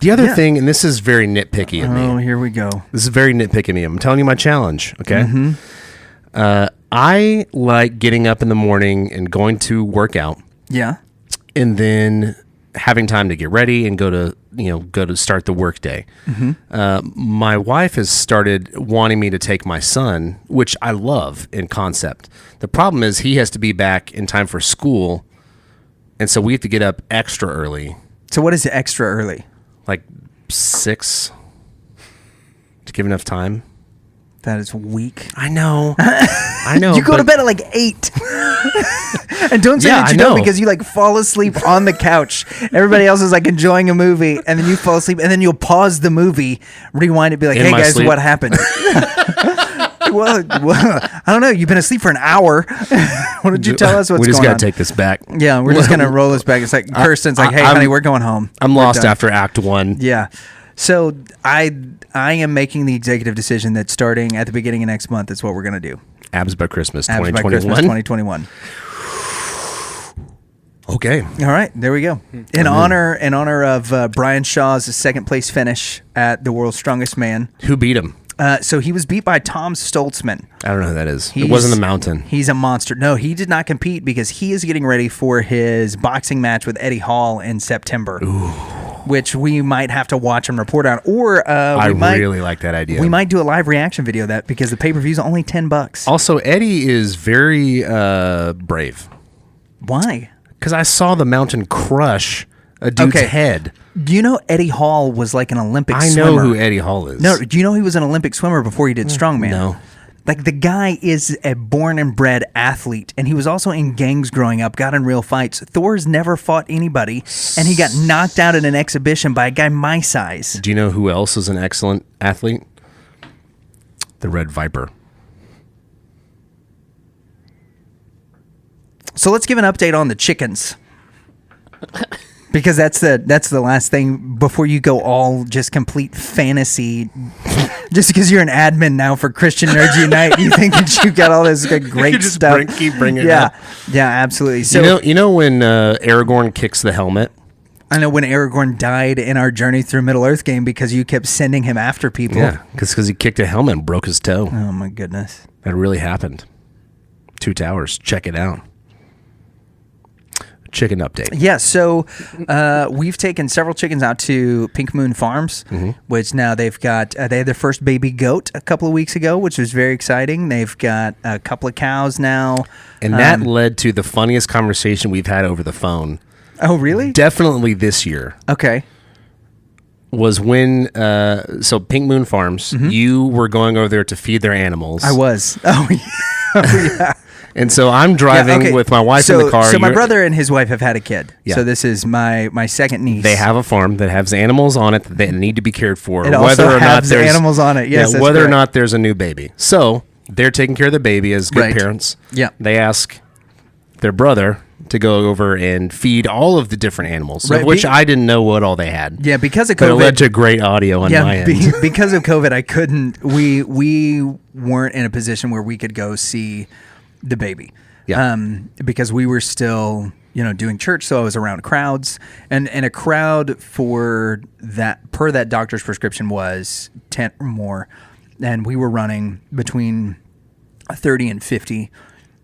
The other thing, and this is very nitpicky of me. Oh, here we go. This is very nitpicky of me. I'm telling you my challenge. Okay. Mm-hmm. I like getting up in the morning and going to work out. Yeah. And then having time to get ready and go to start the work day. Mm-hmm. My wife has started wanting me to take my son, which I love in concept. The problem is he has to be back in time for school, and so we have to get up extra early. So what is extra early? Like 6 to give enough time. That is weak. I know. I know. You go to bed at like 8. And don't say that you don't, because you like fall asleep on the couch. Everybody else is like enjoying a movie, and then you fall asleep, and then you'll pause the movie, rewind it, be like, In hey my guys, sleep. what happened? well, I don't know. You've been asleep for an hour. Why don't you tell us what's going on? We just got to take this back. Yeah, we're just going to roll this back. It's like Kirsten's like, hey, honey, we're going home. I'm We're lost done. after Act 1. Yeah. So I am making the executive decision that starting at the beginning of next month is what we're going to do. Abs by Christmas Abs 2021. by Christmas 2021. Okay. All right, there we go. In honor of Brian Shaw's second place finish at the World's Strongest Man. Who beat him? So he was beat by Tom Stoltzman. I don't know who that is. It wasn't the Mountain. He's a monster. No, he did not compete because he is getting ready for his boxing match with Eddie Hall in September. Ooh. Which we might have to watch and report on, or I really like that idea. We might do a live reaction video of that because the pay per view is only $10. Also, Eddie is very brave. Why? Because I saw the Mountain crush a dude's head. Do you know Eddie Hall was like an Olympic swimmer? I know who Eddie Hall is. No, do you know he was an Olympic swimmer before he did strongman? No. Like the guy is a born and bred athlete, and he was also in gangs growing up, got in real fights. Thor's never fought anybody, and he got knocked out in an exhibition by a guy my size. Do you know who else is an excellent athlete? The Red Viper. So let's give an update on the chickens. Because that's the last thing before you go all just complete fantasy. Just because you're an admin now for Christian Nerds Unite, you think that you got all this great just stuff. keep bringing it up. Yeah, absolutely. So you know when Aragorn kicks the helmet? I know when Aragorn died in our Journey Through Middle Earth game because you kept sending him after people. Yeah, because he kicked a helmet and broke his toe. Oh my goodness. That really happened. 2 Towers. Check it out. Chicken update. Yeah, so we've taken several chickens out to Pink Moon Farms, which now they've got, they had their first baby goat a couple of weeks ago, which was very exciting. They've got a couple of cows now. And that led to the funniest conversation we've had over the phone. Oh, really? Definitely this year. Okay. Was when, so Pink Moon Farms, you were going over there to feed their animals. I was. Oh, yeah. And so I'm driving with my wife in the car. So my brother and his wife have had a kid. Yeah. So this is my second niece. They have a farm that has animals on it that need to be cared for. It also has animals on it. Yes, that's whether correct. or not there's a new baby. So they're taking care of the baby as good parents. Yeah. They ask their brother to go over and feed all of the different animals, of which I didn't know what all they had. Yeah, because of COVID. But it led to great audio on my end. Because of COVID, I couldn't. We weren't in a position where we could go see the baby. Yeah. Because we were still, doing church, so I was around crowds, and a crowd for that per that doctor's prescription was 10 or more, and we were running between 30 and 50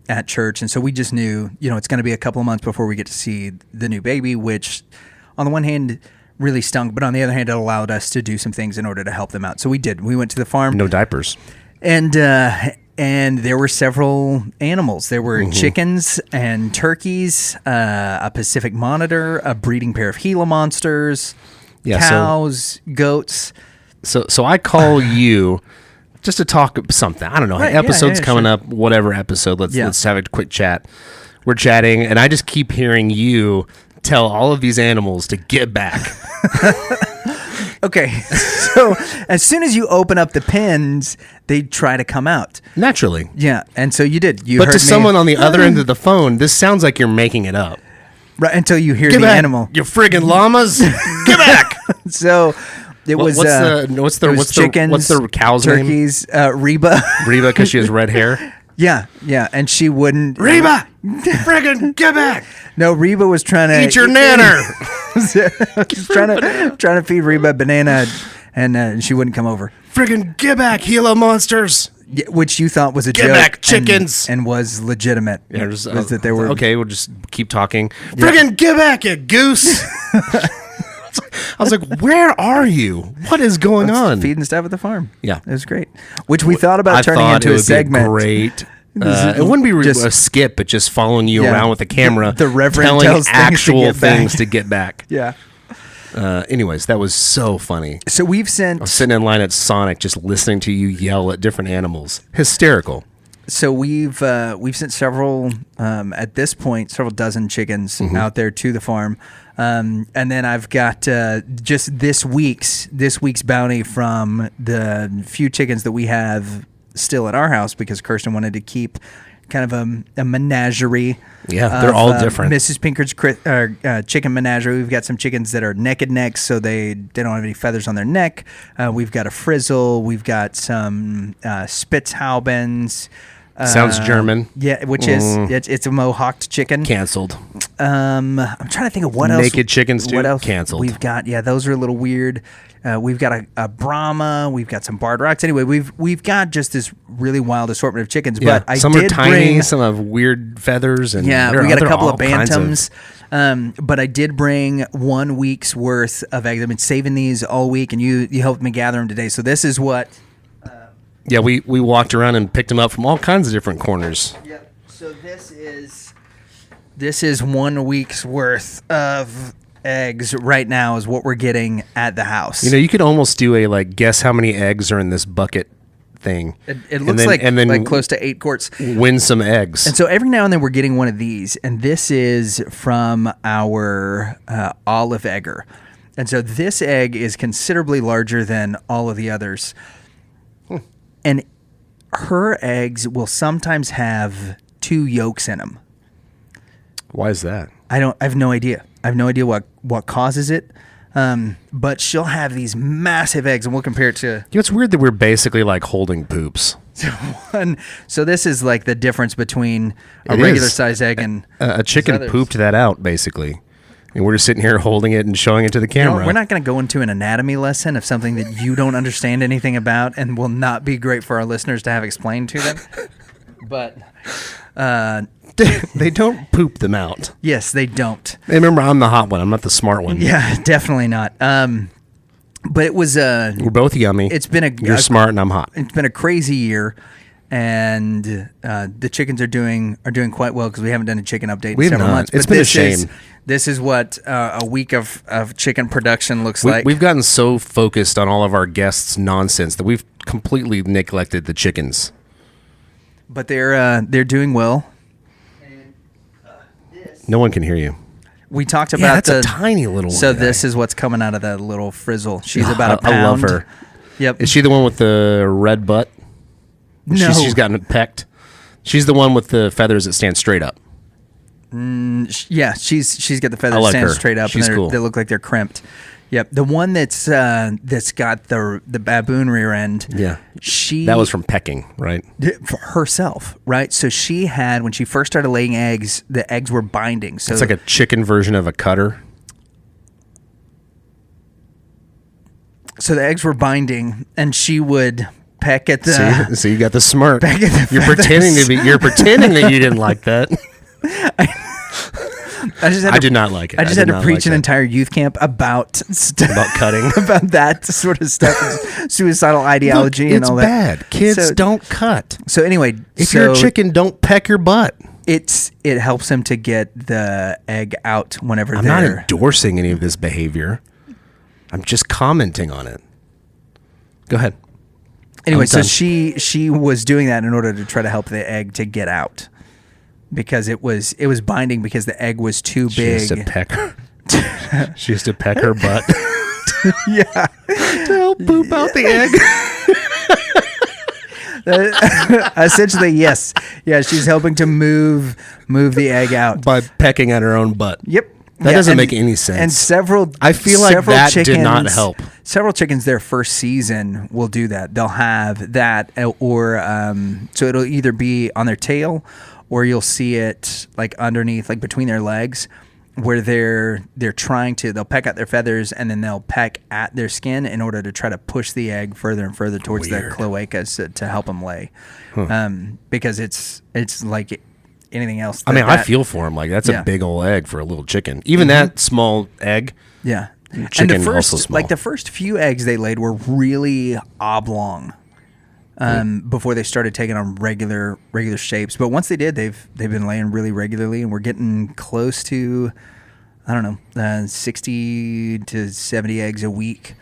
at church, and so we just knew, it's going to be a couple of months before we get to see the new baby, which on the one hand really stunk, but on the other hand, it allowed us to do some things in order to help them out. So we did. We went to the farm. No diapers. And there were several animals. There were chickens and turkeys, a Pacific monitor, a breeding pair of Gila monsters, cows, goats. So I call you just to talk something. I don't know. Right, Episode's coming sure. up. Whatever episode. Let's have a quick chat. We're chatting, and I just keep hearing you tell all of these animals to get back. Okay, so as soon as you open up the pens, they try to come out. Naturally. Yeah, and so you did. You But heard to me. someone on the other end of the phone, this sounds like you're making it up. Right, until you hear Get the back, animal. you friggin' llamas. Get back. So it was what's chickens, the cow's turkeys, Reba. Reba, because she has red hair. Yeah, and she wouldn't. Reba, friggin' get back. No, Reba was trying to Eat your nanner. trying to feed Reba a banana, and she wouldn't come over. Friggin' get back, Gila monsters. Yeah, which you thought was a Get joke. back, chickens. And was legitimate. Yeah, was that they were okay. We'll just keep talking. Friggin' get back, you goose. I was like, where are you? What is going on? Feeding stuff at the farm. Yeah. It was great. Which we thought about turning into a segment. Great. It wouldn't be a skip, but just following you around with the camera. The Reverend telling tells actual things to get back. Yeah. Anyways, that was so funny. So we've I sent. was sitting in line at Sonic just listening to you yell at different animals. Hysterical. So we've sent several at this point several dozen chickens out there to the farm, and then I've got just this week's bounty from the few chickens that we have still at our house because Kirsten wanted to keep kind of a menagerie. Yeah, they're all different. Mrs. Pinker's chicken menagerie. We've got some chickens that are naked necks, so they don't have any feathers on their neck. We've got a frizzle. We've got some Spitzhaubens. Sounds German. Yeah, which is it's a mohawked chicken. Canceled. I'm trying to think of what else. Naked chickens too? What else Canceled. We've got those are a little weird. We've got a Brahma. We've got some Barred Rocks. Anyway, we've got just this really wild assortment of chickens. Yeah. But some are tiny. Some have weird feathers. And we got a couple of kinds bantams. But I did bring 1 week's worth of eggs. I've been saving these all week, and you helped me gather them today. So this is what. Yeah, we walked around and picked them up from all kinds of different corners. Yep. So this is 1 week's worth of eggs right now is what we're getting at the house. You know, you could almost do a guess how many eggs are in this bucket thing. It looks like close to 8 quarts. Win some eggs. And so every now and then we're getting one of these, and this is from our olive egger. And so this egg is considerably larger than all of the others. And her eggs will sometimes have 2 yolks in them. Why is that? I have no idea. I have no idea what causes it. But she'll have these massive eggs, and we'll compare it to. You know, it's weird that we're basically like holding poops. So this is like the difference between a It regular is. size egg and a chicken others. pooped that out basically. And we're just sitting here holding it and showing it to the You know, camera. we're not going to go into an anatomy lesson of something that you don't understand anything about and will not be great for our listeners to have explained to them. But they don't poop them out. yes, they don't. Hey, remember, I'm the hot one. I'm not the smart one. Yeah, definitely not. But it was We're both yummy. it's been You're smart and I'm hot. It's been a crazy year, and the chickens are doing quite well because we haven't done a chicken update We in have several not. months. It's But been a this shame. This is what a week of chicken production looks like. We've gotten so focused on all of our guests' nonsense that we've completely neglected the chickens. But they're doing well. No one can hear you. We talked Yeah, about that's a tiny little So guy. this is what's coming out of that little frizzle. She's about a pound. I love her. Yep. Is she the one with the red butt? No. She's gotten it pecked. She's the one with the feathers that stand straight up. Yeah, she's got the feathers like stand her. straight up, She's and cool. they look like they're crimped. Yep, the one that's got the baboon rear end. Yeah, that was from pecking, right? For herself, right? So she had, when she first started laying eggs, the eggs were binding. So It's like a chicken version of a cutter. So the eggs were binding, and she would peck at the. See, you got the smirk. Peck at the You're pretending to be. You're pretending that you didn't like that. I did not like it. I just had to preach an entire youth camp about cutting, about that sort of stuff, suicidal ideology, and all that. It's bad. Kids don't cut. So anyway, if you're a chicken, don't peck your butt. It helps them to get the egg out whenever I'm not endorsing any of this behavior. I'm just commenting on it. Go ahead. Anyway, so done. she was doing that in order to try to help the egg to get out because it was binding because the egg was too She big. used to peck her. She used to peck her butt Yeah. to help poop out the egg. Essentially, yes. Yeah, she's helping to move the egg out. By pecking at her own butt. Yep. That Yeah, doesn't and- make any sense. And several I feel like several that did not help. Several chickens their first season will do that. They'll have that or so it'll either be on their tail or you'll see it like underneath, like between their legs, where they're they'll peck out their feathers and then they'll peck at their skin in order to try to push the egg further and further towards the cloacas to help them lay. Because it's like anything else. I mean, I feel for him. Like, that's a big old egg for a little chicken. Even that small egg. Yeah. Chicken and the first, also small. like the first few eggs they laid were really oblong before they started taking on regular shapes. But once they did, they've been laying really regularly, and we're getting close to, I don't know, 60 to 70 eggs a week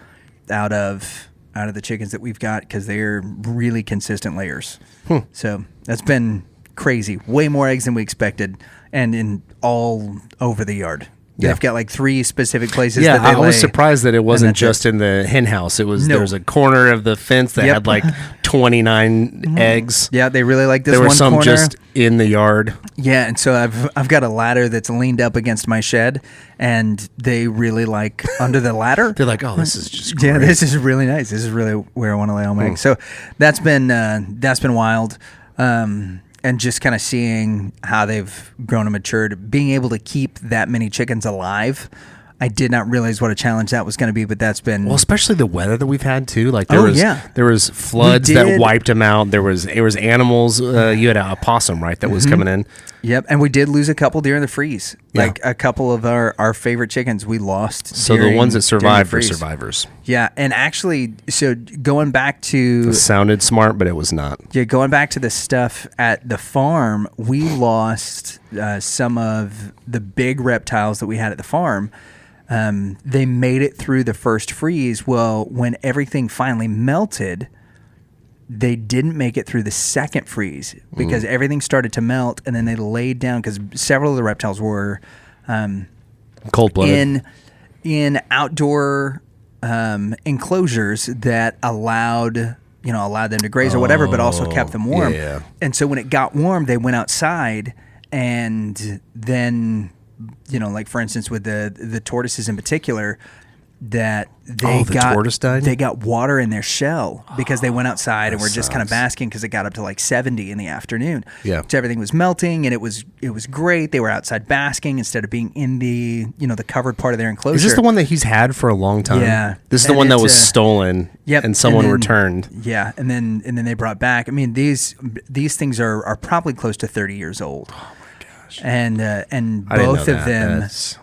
out of the chickens that we've got because they're really consistent layers. So that's been crazy. Way more eggs than we expected, and in all over the yard. Yeah. They've got like 3 specific places Yeah, that they I was lay, surprised that it wasn't and that's just in the hen house. It was No. there was a corner of the fence that had like 29 eggs. Yeah, they really like this There were one some corner. just in the yard. Yeah, and so I've got a ladder that's leaned up against my shed, and they really like under the ladder. They're like, oh, this is just great. Yeah, this is really nice. This is really where I want to lay all my eggs. So that's been wild. And just kind of seeing how they've grown and matured, being able to keep that many chickens alive. I did not realize what a challenge that was going to be, but that's been Well, especially the weather that we've had too. Like there was floods that wiped them out. There was animals. You had a possum, right, that was coming in. Yep, and we did lose a couple during the freeze. Yeah. Like a couple of our favorite chickens we lost. So the ones that survived were survivors. Yeah, and actually, so going back to It sounded smart, but it was not. Yeah, going back to the stuff at the farm, we lost some of the big reptiles that we had at the farm. They made it through the first freeze. Well, when everything finally melted, they didn't make it through the second freeze because everything started to melt, and then they laid down because several of the reptiles were cold-blooded in outdoor enclosures that allowed them to graze or whatever, but also kept them warm. Yeah. And so when it got warm, they went outside, and then like for instance with the tortoises in particular, that the tortoise died? They got water in their shell because they went outside and were just kind of sucks. basking because it got up to like 70 in the afternoon. Yeah. So everything was melting, and it was great. They were outside basking instead of being in the the covered part of their enclosure. Is this the one that he's had for a long time? Yeah. This is the And one that it's, was stolen. Yep. And someone then- returned. Yeah, and then they brought back. I mean, these things are probably close to 30 years old. And I didn't both know of that. them, That's-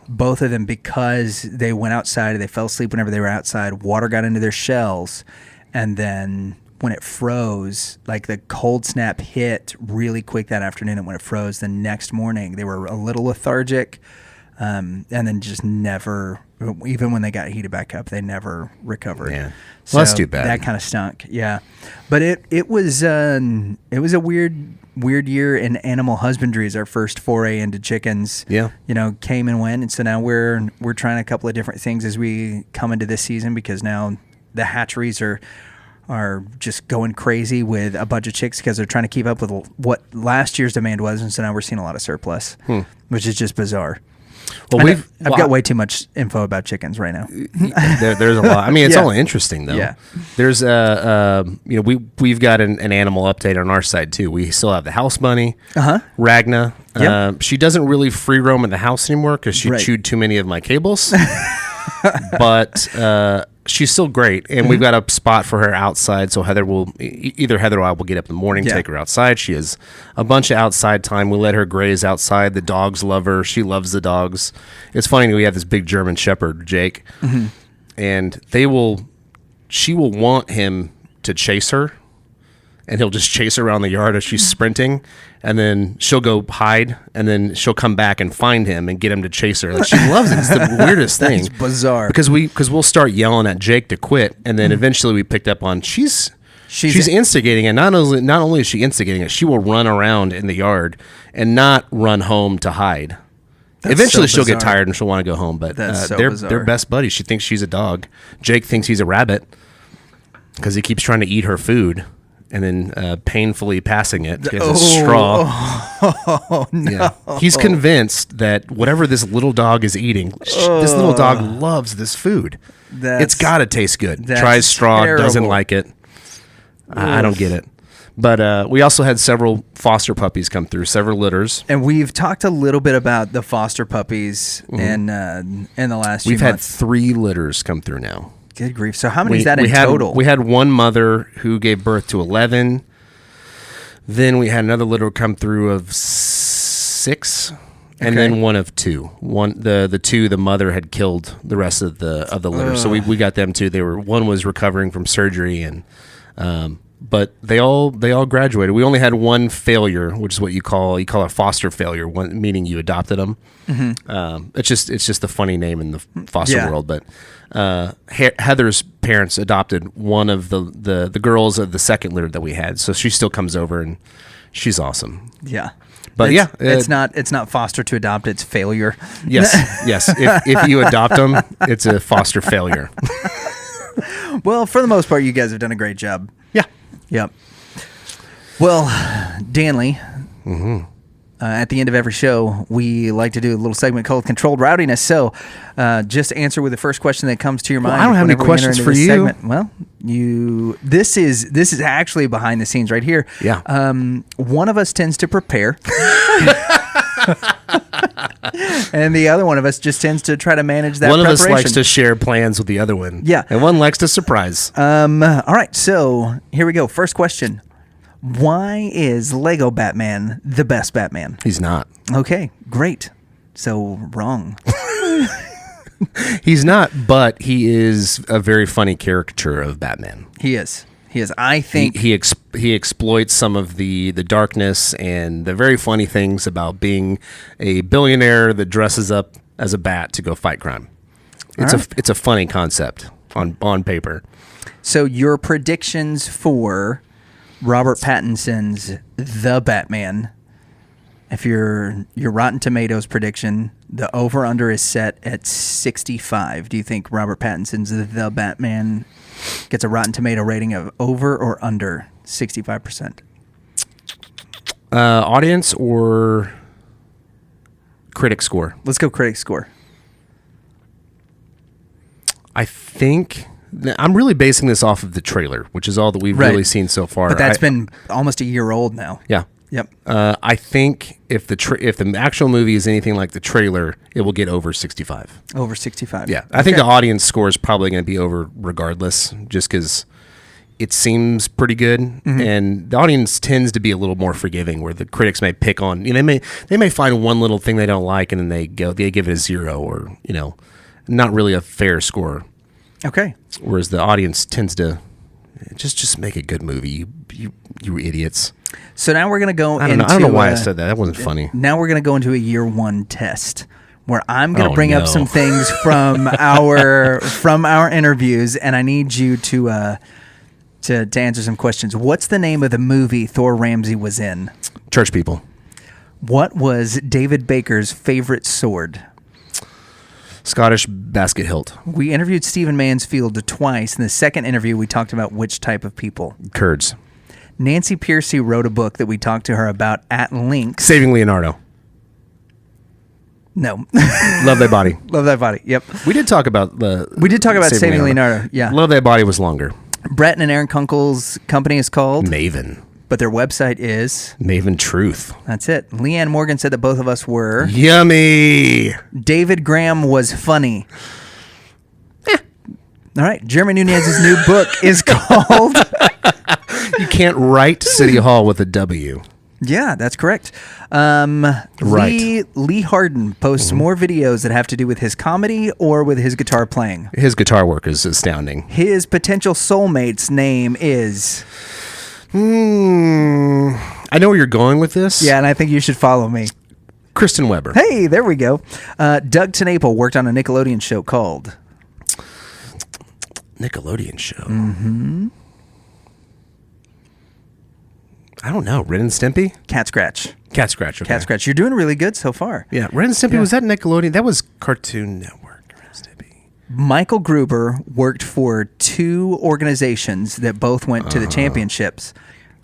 because they went outside, they fell asleep whenever they were outside. Water got into their shells, and then when it froze, like the cold snap hit really quick that afternoon. And when it froze, the next morning they were a little lethargic, and then just never. Even when they got heated back up, they never recovered. Yeah. So Well, that's too bad. That kind of stunk. Yeah, but it was a weird year in animal husbandry as our first foray into chickens. Yeah. Came and went, and so now we're trying a couple of different things as we come into this season because now the hatcheries are just going crazy with a bunch of chicks because they're trying to keep up with what last year's demand was, and so now we're seeing a lot of surplus, which is just bizarre. Well, I've got way too much info about chickens right now. There's a lot. I mean, it's Yeah. all interesting though. Yeah. There's we've got an animal update on our side too. We still have the house bunny, Ragna. Yep. She doesn't really free roam in the house anymore because she Right. chewed too many of my cables. But she's still great, and we've got a spot for her outside. So Heather will either Heather or I will get up in the morning, Yeah. take her outside. She has a bunch of outside time. We let her graze outside. The dogs love her. She loves the dogs. It's funny. We have this big German Shepherd, Jake, and she will want him to chase her, and he'll just chase her around the yard as she's sprinting, and then she'll go hide, and then she'll come back and find him and get him to chase her. Like, she loves it. It's the weirdest thing. It's bizarre. Because we'll start yelling at Jake to quit, and then eventually we picked up on she's She's instigating it. Not only is she instigating it, she will run around in the yard and not run home to hide. Eventually, she'll get tired and she'll want to go home. But they're best buddies. She thinks she's a dog. Jake thinks he's a rabbit because he keeps trying to eat her food and then painfully passing it as a straw. Oh, no. Yeah. He's convinced that whatever this little dog is eating, this little dog loves this food. It's got to taste good. Tries straw, doesn't like it. I don't get it. But we also had several foster puppies come through, several litters. And we've talked a little bit about the foster puppies in the last few months. We've had 3 litters come through now. Good grief. So how many is that in total? We had one mother who gave birth to 11. Then we had another litter come through of 6. And then one of 2. The 2 the mother had killed the rest of the litter. So we got them too. One was recovering from surgery and but they all graduated. We only had one failure, which is what you call a foster failure, meaning you adopted them. Mm-hmm. It's just a funny name in the foster world. But Heather's parents adopted one of the girls of the second litter that we had, so she still comes over and she's awesome. Yeah. But it's not foster to adopt, it's failure. Yes. If you adopt them, it's a foster failure. Well, for the most part, you guys have done a great job. Yeah. Yep. Well, Danley, at the end of every show, we like to do a little segment called Controlled Rowdiness. So just answer with the first question that comes to your mind. I don't have any questions for you. Segment. Well, this is actually behind the scenes right here. Yeah. One of us tends to prepare. And the other one of us just tends to try to manage that preparation. One of us likes preparation. to share plans with the other one. Yeah. And one likes to surprise. All right, so here we go. First question. Why is Lego Batman the best Batman? He's not. Okay, great. So wrong. He's not, but he is a very funny caricature of Batman. He is. I think he exploits some of the darkness and the very funny things about being a billionaire that dresses up as a bat to go fight crime. It's a funny concept on paper. So your predictions for Robert Pattinson's The Batman, if your Rotten Tomatoes prediction, the over-under is set at 65. Do you think Robert Pattinson's The Batman gets a Rotten Tomato rating of over or under 65%? Audience or critic score? Let's go critic score. I think I'm really basing this off of the trailer, which is all that we've really seen so far. But that's been almost a year old now. Yeah. Yep. I think if the actual movie is anything like the trailer, it will get over 65. Over 65. Yeah. I think the audience score is probably going to be over regardless, just because it seems pretty good, and the audience tends to be a little more forgiving, where the critics may pick on. They may find one little thing they don't like, and then they give it a 0, or not really a fair score. Okay. Whereas the audience tends to just make a good movie. You idiots. So now we're going to go I don't know why I said that. That wasn't funny. Now we're going to go into a year 1 test where I'm going to bring up some things from our interviews, and I need you to answer some questions. What's the name of the movie Thor Ramsey was in? Church People. What was David Baker's favorite sword? Scottish basket hilt. We interviewed Stephen Mansfield twice. In the second interview, we talked about which type of people. Kurds. Nancy Pearcey wrote a book that we talked to her about at length. Saving Leonardo. No. Love Thy Body. Love Thy Body. Yep. We did talk about Saving Leonardo. Yeah. Love Thy Body was longer. Brett and Aaron Kunkel's company is called Maven. But their website is Maven Truth. That's it. Leanne Morgan said that both of us were yummy. David Graham was funny. All right. Jeremy Nunez's new book is called You Can't Write City Hall with a W. Yeah, that's correct. Right. Lee Harden posts more videos that have to do with his comedy or with his guitar playing. His guitar work is astounding. His potential soulmate's name is... I know where you're going with this. Yeah, and I think you should follow me. Kristen Weber. Hey, there we go. Doug Tenaple worked on a Nickelodeon show called... Nickelodeon show. I don't know. Ren and Stimpy? Cat Scratch. Cat Scratch. Okay. Cat Scratch. You're doing really good so far. Yeah. Ren and Stimpy, was that Nickelodeon? That was Cartoon Network. Ren and Stimpy. Michael Gruber worked for 2 organizations that both went to the championships.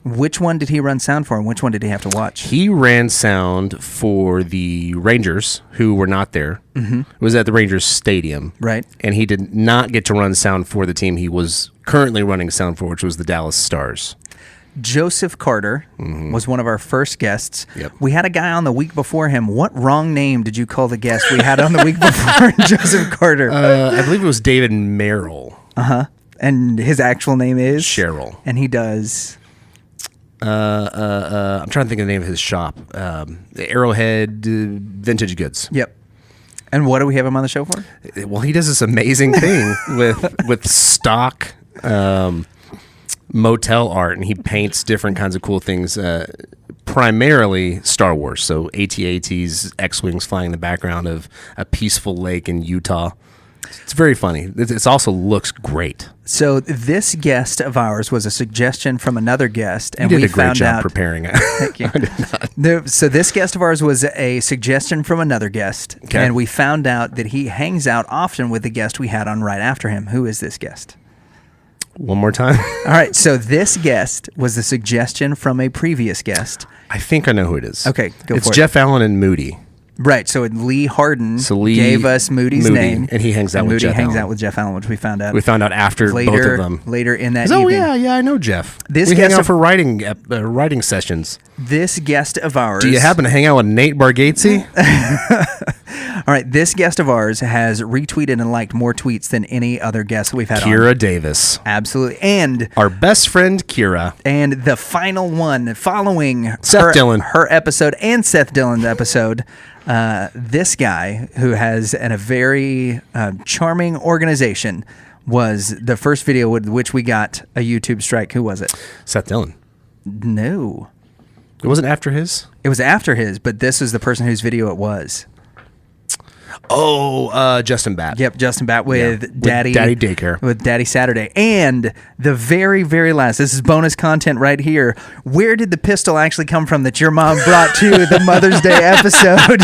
Which one did he run sound for, and which one did he have to watch? He ran sound for the Rangers, who were not there. Mm-hmm. It was at the Rangers Stadium. Right. And he did not get to run sound for the team he was currently running sound for, which was the Dallas Stars. Joseph Carter was one of our first guests. Yep. We had a guy on the week before him. What wrong name did you call the guest we had on the week before Joseph Carter? I believe it was David Merrill. Uh-huh. And his actual name is? Cheryl. And he does... I'm trying to think of the name of his shop. Arrowhead Vintage Goods. Yep. And what do we have him on the show for? Well, he does this amazing thing with stock motel art, and he paints different kinds of cool things. Primarily Star Wars, so AT-ATs, X-wings flying in the background of a peaceful lake in Utah. It's very funny. It also looks great. So this guest of ours was a suggestion from another guest, and you did we a great found job out. Preparing it. Thank you. So this guest of ours was a suggestion from another guest, and we found out that he hangs out often with the guest we had on right after him. Who is this guest? One more time. All right. So this guest was the suggestion from a previous guest. I think I know who it is. Okay, go for it. It's Jeff Allen and Moody. Right, so Lee Harden Lee gave us Moody's Moody, name, and he hangs out with Moody Jeff hangs Allen. out with Jeff Allen, which we found out. We found out after later, both of them. Later in that Oh evening. yeah, I know Jeff. This we hang guest out of- for writing sessions. This guest of ours. Do you happen to hang out with Nate Bargatze? All right, this guest of ours has retweeted and liked more tweets than any other guest we've had on. Kira Davis. Absolutely, and our best friend Kira. And the final one following Seth Dillon, her episode, and Seth Dillon's episode. This guy, who has a very charming organization, was the first video with which we got a YouTube strike. Who was it? Seth Dillon. No. It wasn't after his? It was after his, but this was the person whose video it was. Oh, Justin Bat. Yep, Justin Bat with Daddy Daycare. With Daddy Saturday. And the very, very last, this is bonus content right here. Where did the pistol actually come from that your mom brought to the Mother's Day episode?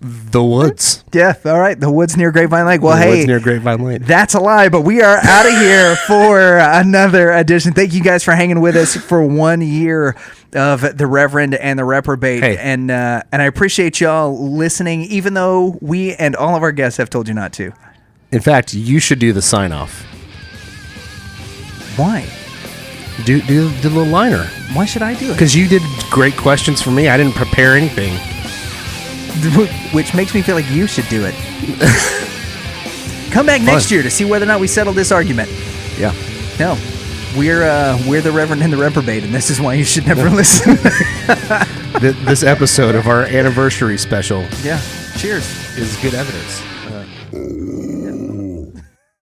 The woods. Yeah, all right. The woods near Grapevine Lake. Well, The hey. woods near Grapevine Lake. That's a lie, but we are out of here for another edition. Thank you guys for hanging with us for 1 year of the Reverend and the Reprobate. Hey. And I appreciate y'all listening, even though we and all of our guests have told you not to. In fact, you should do the sign off. Why? Do the little liner. Why should I do it? Because you did great questions for me. I didn't prepare anything. Which makes me feel like you should do it. Come back next year to see whether or not we settle this argument. Yeah. No. We're the Reverend and the Reprobate, and this is why you should never listen. This episode of our anniversary special Cheers. is good evidence.